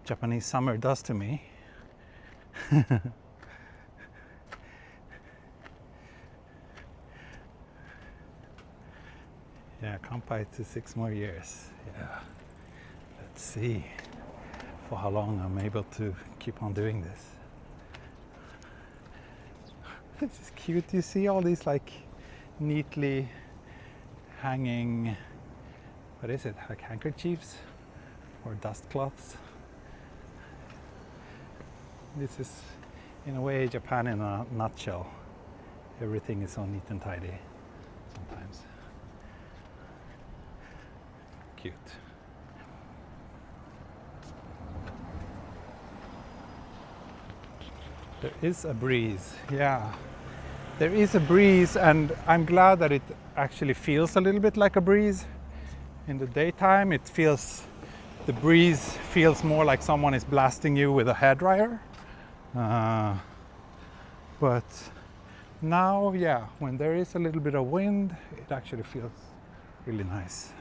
[SPEAKER 1] Japanese summer does to me. Yeah, kanpai to 6 more years. Yeah, let's see for how long I'm able to keep on doing this. This is cute. You see all these like neatly hanging, what is it, like handkerchiefs or dust cloths? This is in a way Japan in a nutshell. Everything is so neat and tidy sometimes. Cute. There is a breeze, yeah. There is a breeze, and I'm glad that it actually feels a little bit like a breeze. In the daytime, it feels, the breeze feels more like someone is blasting you with a hairdryer. But now, yeah, when there is a little bit of wind, it actually feels really nice.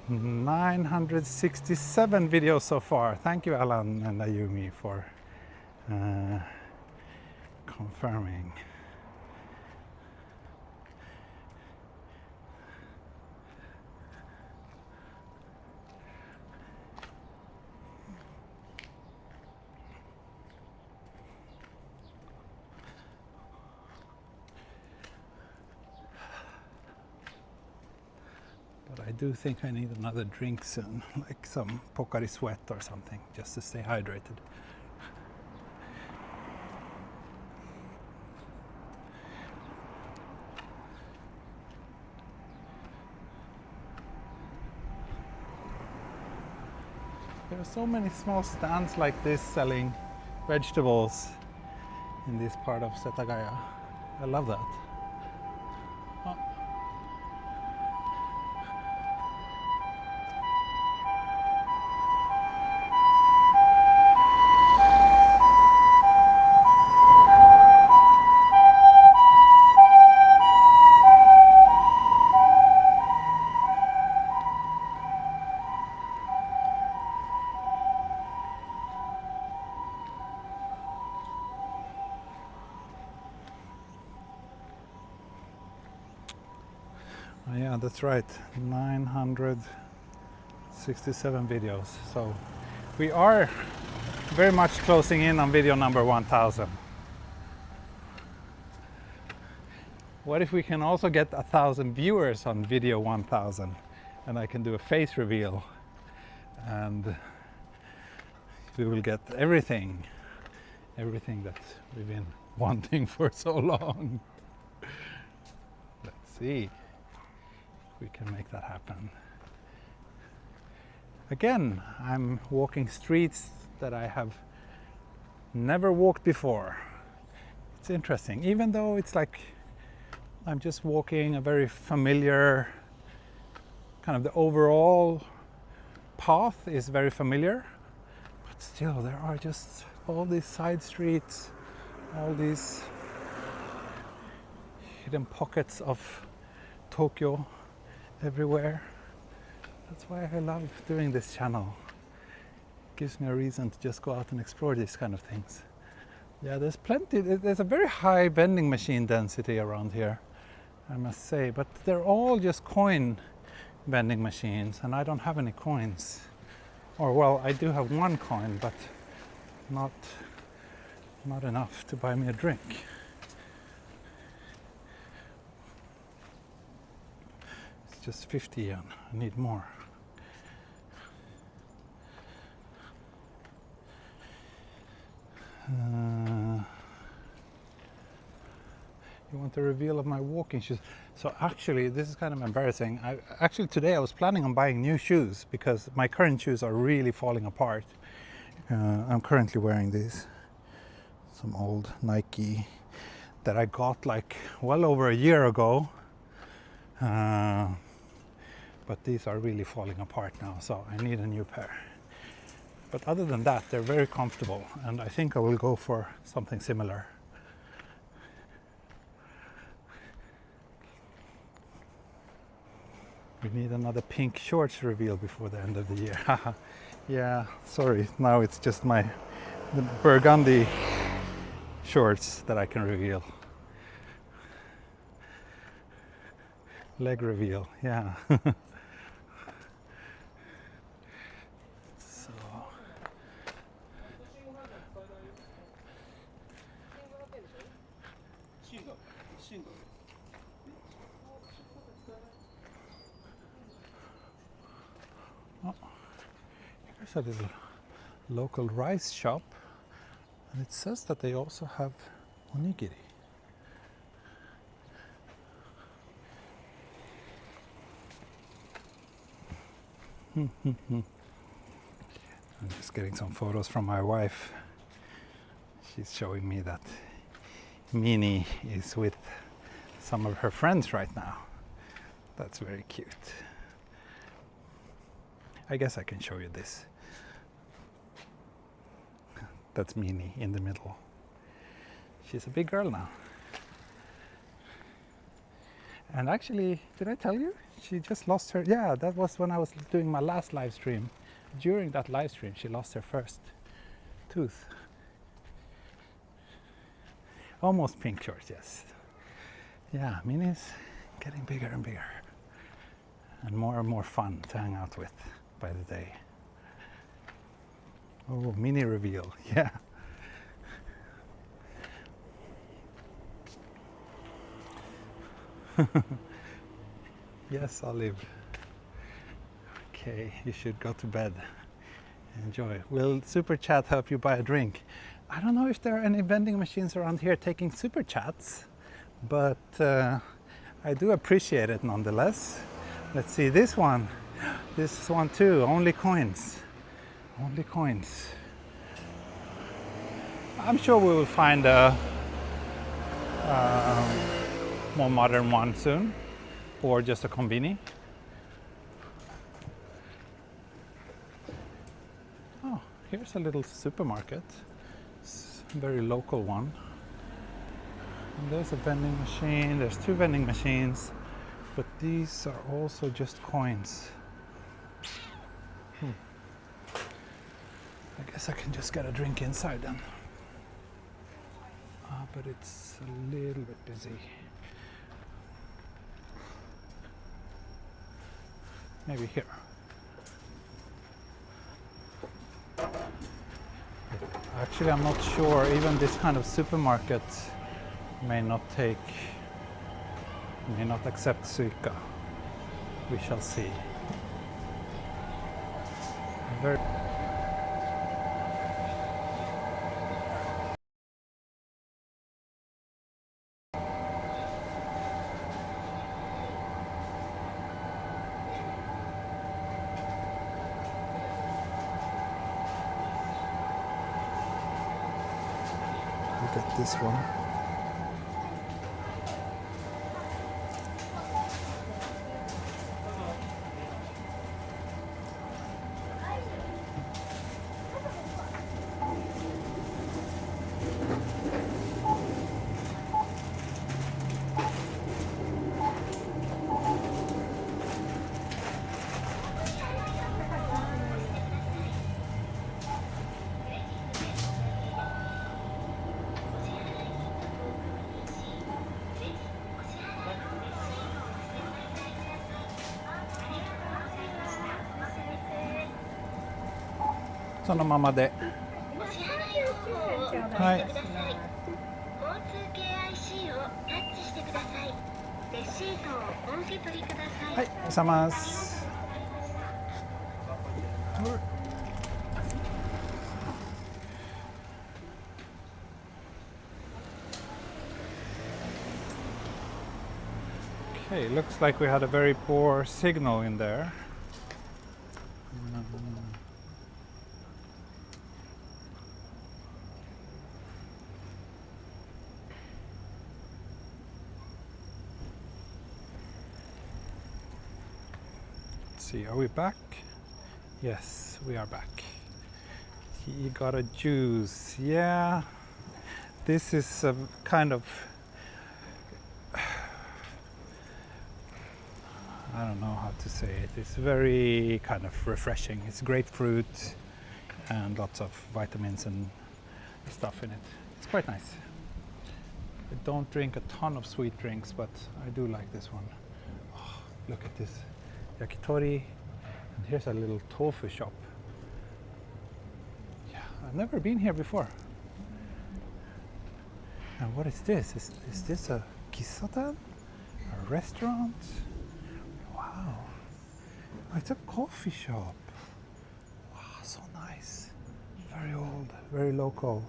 [SPEAKER 1] $967 videos so far. Thank you, Alan and Ayumi, for confirming. But I do think I need another drink soon, like some Pocari Sweat or something, just to stay hydrated. There are so many small stands like this selling vegetables in this part of Setagaya. I love that. Oh. Yeah, that's right, 967 videos. So we are very much closing in on video number 1000. What if we can also get 1,000 viewers on video 1000, and I can do a face reveal, and we will get everything that we've been wanting for so long. Let's see. We can make that happen. Again, I'm walking streets that I have never walked before. It's interesting, even though it's like I'm just walking a very familiar, kind of the overall path is very familiar, but still there are just all these side streets, all these hidden pockets of Tokyo everywhere. That's why I love doing this channel. It gives me a reason to just go out and explore these kind of things. Yeah, there's plenty, there's a very high vending machine density around here, I must say, but they're all just coin vending machines, and I don't have any coins. Or well, I do have one coin, but not enough to buy me a drink. Just 50 yen. I need more. You want a reveal of my walking shoes? So actually, this is kind of embarrassing. Actually today I was planning on buying new shoes because my current shoes are really falling apart. I'm currently wearing these. Some old Nike that I got like well over a year ago. But these are really falling apart now, so I need a new pair. But other than that, they're very comfortable, and I think I will go for something similar. We need another pink shorts reveal before the end of the year. Yeah, sorry, now it's just the burgundy shorts that I can reveal. Leg reveal, yeah. So. Oh, here's a little local rice shop, and it says that they also have onigiri. I'm just getting some photos from my wife. She's showing me that Mini is with some of her friends right now. That's very cute. I guess I can show you this. That's Mini in the middle. She's a big girl now. And actually, did I tell you? She just lost her, yeah, that was when I was doing my last live stream. During that live stream, she lost her first tooth. Almost pink shorts, yes. Yeah, Mini's getting bigger and bigger. And more fun to hang out with by the day. Oh, Mini reveal, yeah. Yes, Olive. Okay, you should go to bed. Enjoy. Will Super Chat help you buy a drink? I don't know if there are any vending machines around here taking Super Chats, but I do appreciate it nonetheless. Let's see, this one. This one too, only coins. Only coins. I'm sure we will find a more modern one soon, or just a konbini. Oh, here's a little supermarket. It's a very local one. And there's a vending machine. There's two vending machines, but these are also just coins. I guess I can just get a drink inside then. But it's a little bit busy. Maybe here. Actually, I'm not sure. Even this kind of supermarket may not accept Suica. We shall see. Look at this one.そのままで。はい。交通系 IC をタッチしてください。レシートをお受け取りください。はい、おさます。Okay, looks like we had a very poor signal in there. see, are we back? Yes, we are back. He got a juice. Yeah, this is a kind of, I don't know how to say it. It's very kind of refreshing. It's grapefruit and lots of vitamins and stuff in it. It's quite nice. I don't drink a ton of sweet drinks, but I do like this one. Oh, look at this yakitori, and here's a little tofu shop. Yeah, I've never been here before. And what is this? Is this a kisatan? A restaurant? Wow. Oh, it's a coffee shop. Wow, so nice. Very old, very local.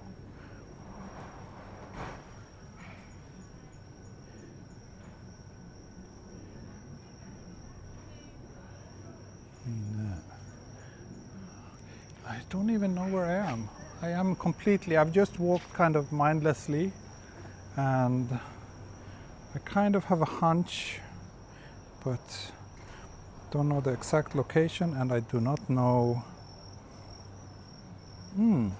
[SPEAKER 1] I don't even know where I am. I am completely, I've just walked kind of mindlessly, and I kind of have a hunch, but don't know the exact location, and I do not know. I'm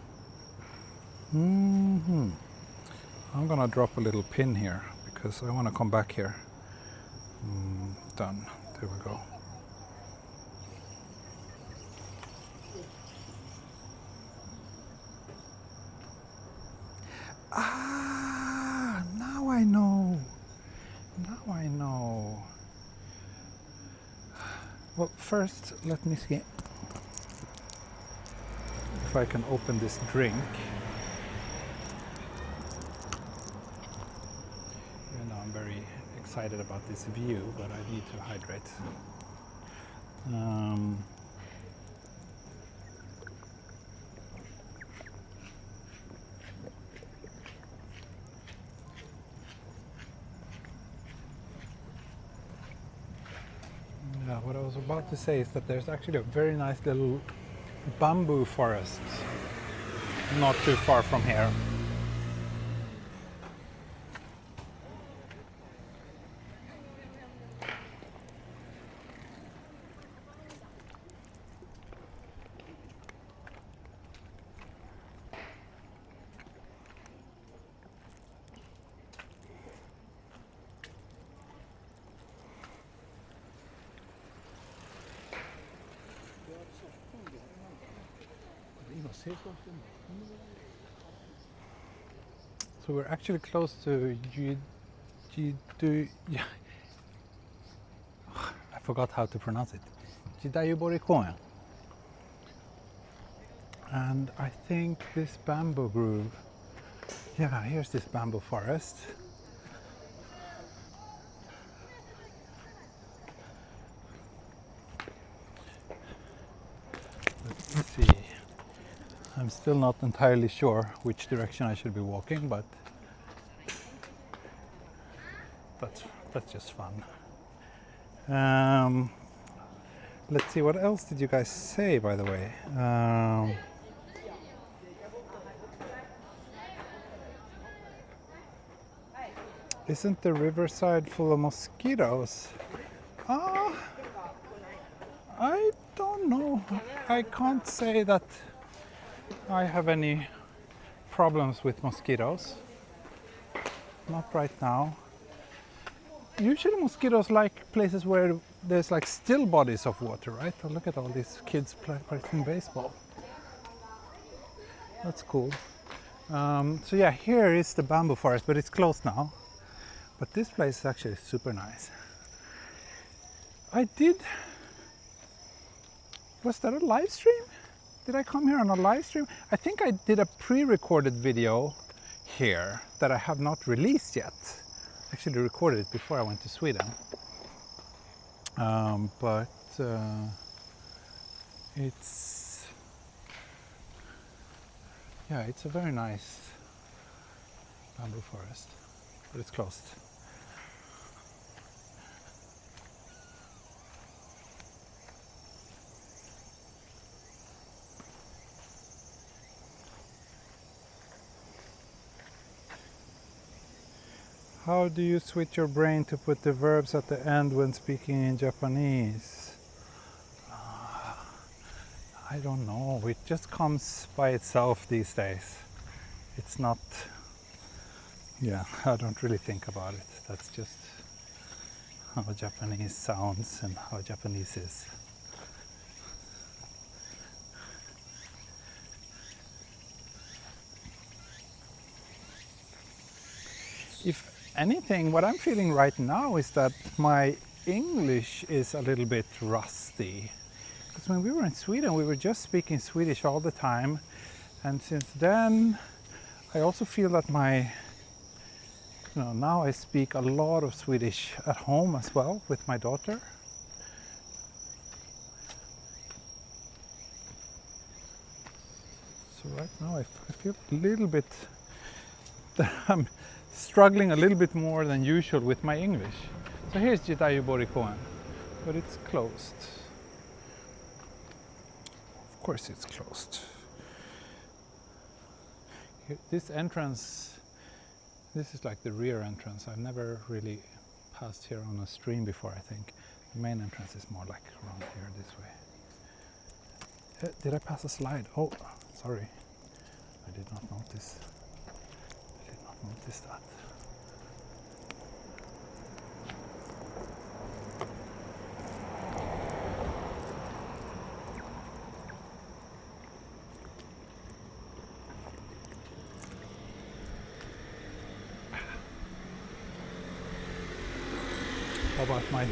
[SPEAKER 1] gonna drop a little pin here because I want to come back here. Done. There we go. Ah, now I know. Now I know. Well, first, let me see if I can open this drink. You know, I'm very excited about this view, but I need to hydrate. What I was about to say is that there's actually a very nice little bamboo forest not too far from here. So we're actually close to I forgot how to pronounce it. Jidayubori Koen. And I think this bamboo grove, yeah, here's this bamboo forest. Let's see. I'm still not entirely sure which direction I should be walking, but that's just fun. Let's see, what else did you guys say, by the way? Isn't the riverside full of mosquitoes? I don't know. I can't say that I have any problems with mosquitoes. Not right now. Usually mosquitoes like places where there's like still bodies of water, right? Oh, look at all these kids practicing baseball. That's cool. So yeah, here is the bamboo forest, but it's closed now. But this place is actually super nice. Was that a live stream? Did I come here on a live stream? I think I did a pre-recorded video here that I have not released yet. Actually recorded it before I went to Sweden. It's a very nice bamboo forest, but it's closed. How do you switch your brain to put the verbs at the end when speaking in Japanese? I don't know, it just comes by itself these days. It's not, yeah, I don't really think about it. That's just how Japanese sounds and how Japanese is. If anything, what I'm feeling right now is that my English is a little bit rusty. Because when we were in Sweden, we were just speaking Swedish all the time. And since then, I also feel that now I speak a lot of Swedish at home as well with my daughter. So right now I feel a little bit that I'm struggling a little bit more than usual with my English. So here's Jitayuborikoen, but it's closed. Of course it's closed. Here, this entrance, this is like the rear entrance. I've never really passed here on a stream before, I think. The main entrance is more like around here this way. Did I pass a slide? Oh, sorry. I did not notice. Notice that. How about my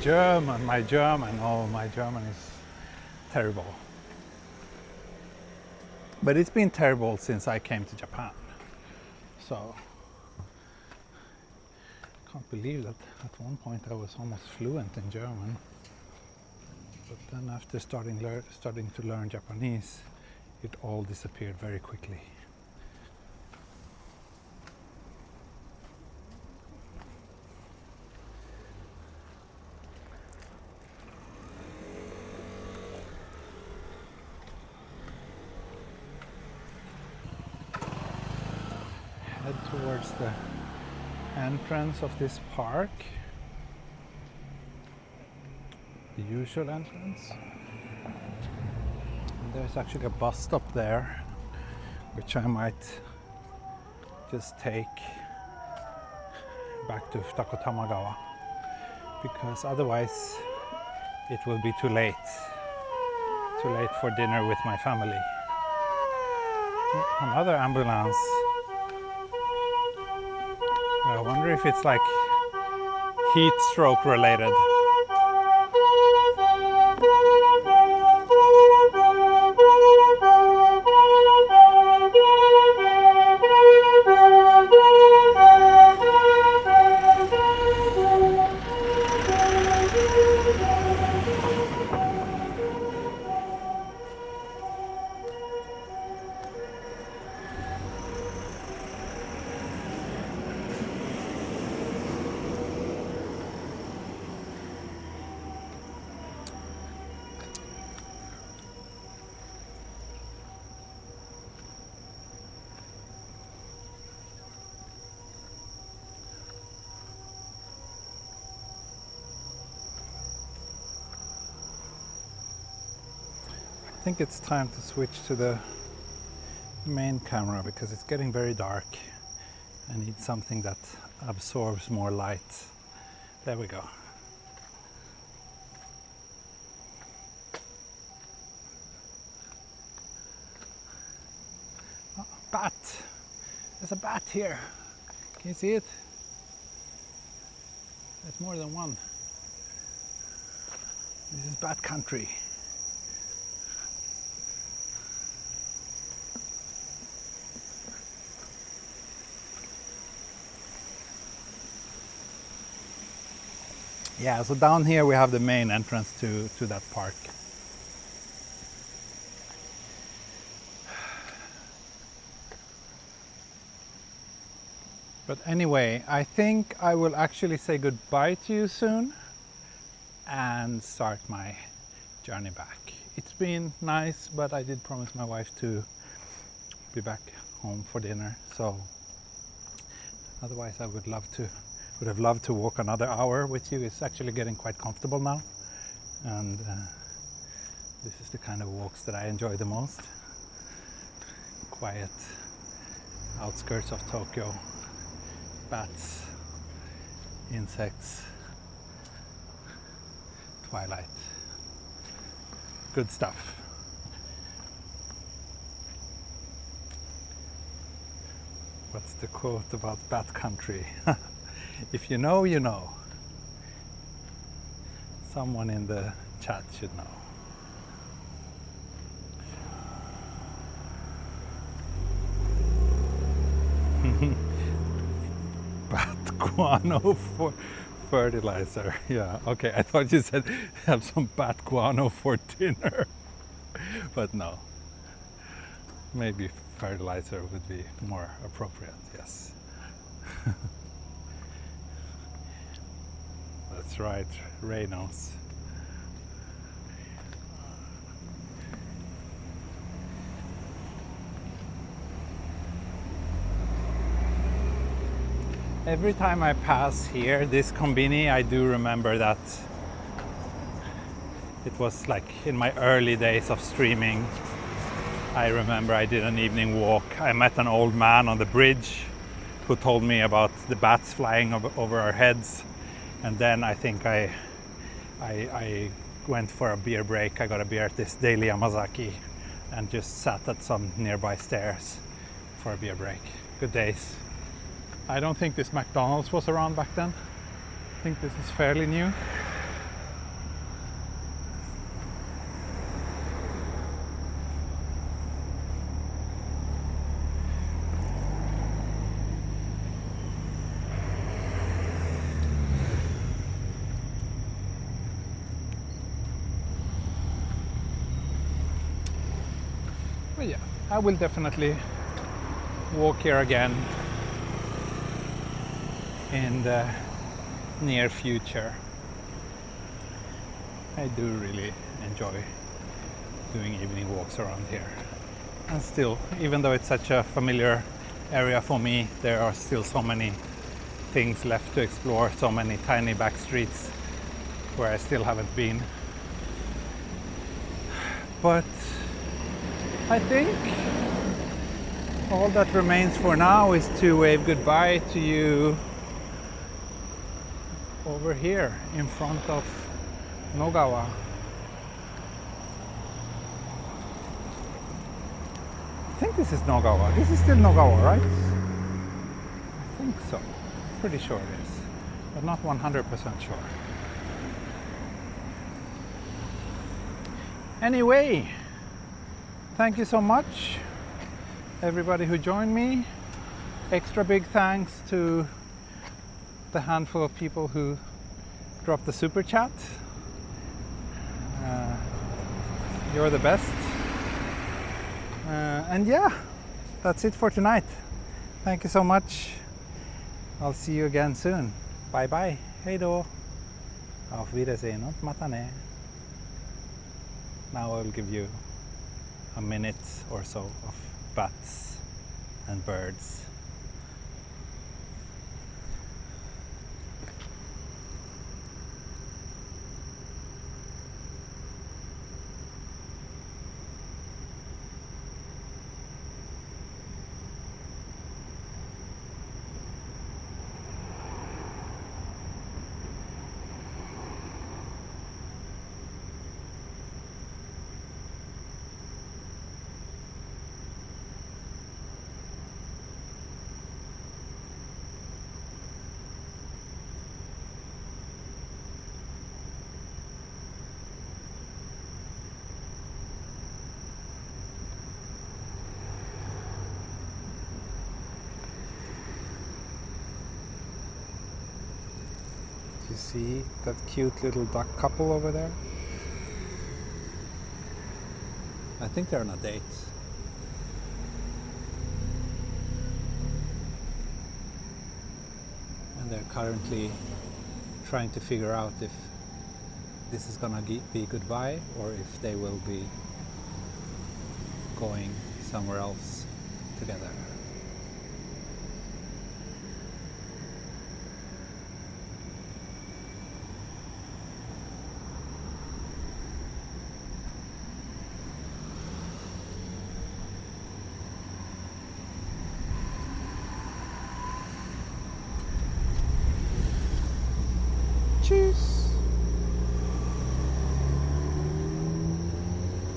[SPEAKER 1] German? Oh, my German is terrible. But it's been terrible since I came to Japan. So can't believe that at one point I was almost fluent in German, but then after starting to learn Japanese, it all disappeared very quickly. Head towards the entrance of this park, the usual entrance. And there's actually a bus stop there, which I might just take back to Futakotamagawa, because otherwise it will be too late for dinner with my family. Another ambulance. I wonder if it's like heat stroke related. I think it's time to switch to the main camera because it's getting very dark. I need something that absorbs more light. There we go. Oh, bat! There's a bat here. Can you see it? There's more than one. This is bat country. Yeah, so down here we have the main entrance to that park. But anyway, I think I will actually say goodbye to you soon and start my journey back. It's been nice, but I did promise my wife to be back home for dinner, so otherwise I would have loved to walk another hour with you. It's actually getting quite comfortable now, and This is the kind of walks that I enjoy the most. Quiet outskirts of Tokyo, bats, insects, twilight. Good stuff. What's the quote about Bat Country? If you know, you know. Someone in the chat should know. Bat guano for fertilizer. Yeah, okay. I thought you said have some bat guano for dinner. But no. Maybe fertilizer would be more appropriate, yes. That's right, Ray knows. Every time I pass here, this Konbini, I do remember that it was like in my early days of streaming. I remember I did an evening walk. I met an old man on the bridge who told me about the bats flying over our heads. And then I think I went for a beer break. I got a beer at this Daily Yamazaki and just sat at some nearby stairs for a beer break. Good days. I don't think this McDonald's was around back then. I think this is fairly new. But yeah, I will definitely walk here again in the near future. I do really enjoy doing evening walks around here. And still, even though it's such a familiar area for me, there are still so many things left to explore, so many tiny back streets where I still haven't been. But I think all that remains for now is to wave goodbye to you over here in front of Nogawa. I think this is Nogawa. This is still Nogawa, right? I think so. Pretty sure it is, but not 100% sure. Anyway, thank you so much, everybody who joined me. Extra big thanks to the handful of people who dropped the super chat. You're the best. And yeah, that's it for tonight. Thank you so much. I'll see you again soon. Bye bye. Hej då. Auf Wiedersehen und mata ne. Now I'll give you a minute or so of bats and birds. You see that cute little duck couple over there? I think they're on a date. And they're currently trying to figure out if this is gonna be goodbye or if they will be going somewhere else together.
[SPEAKER 2] Tschüss.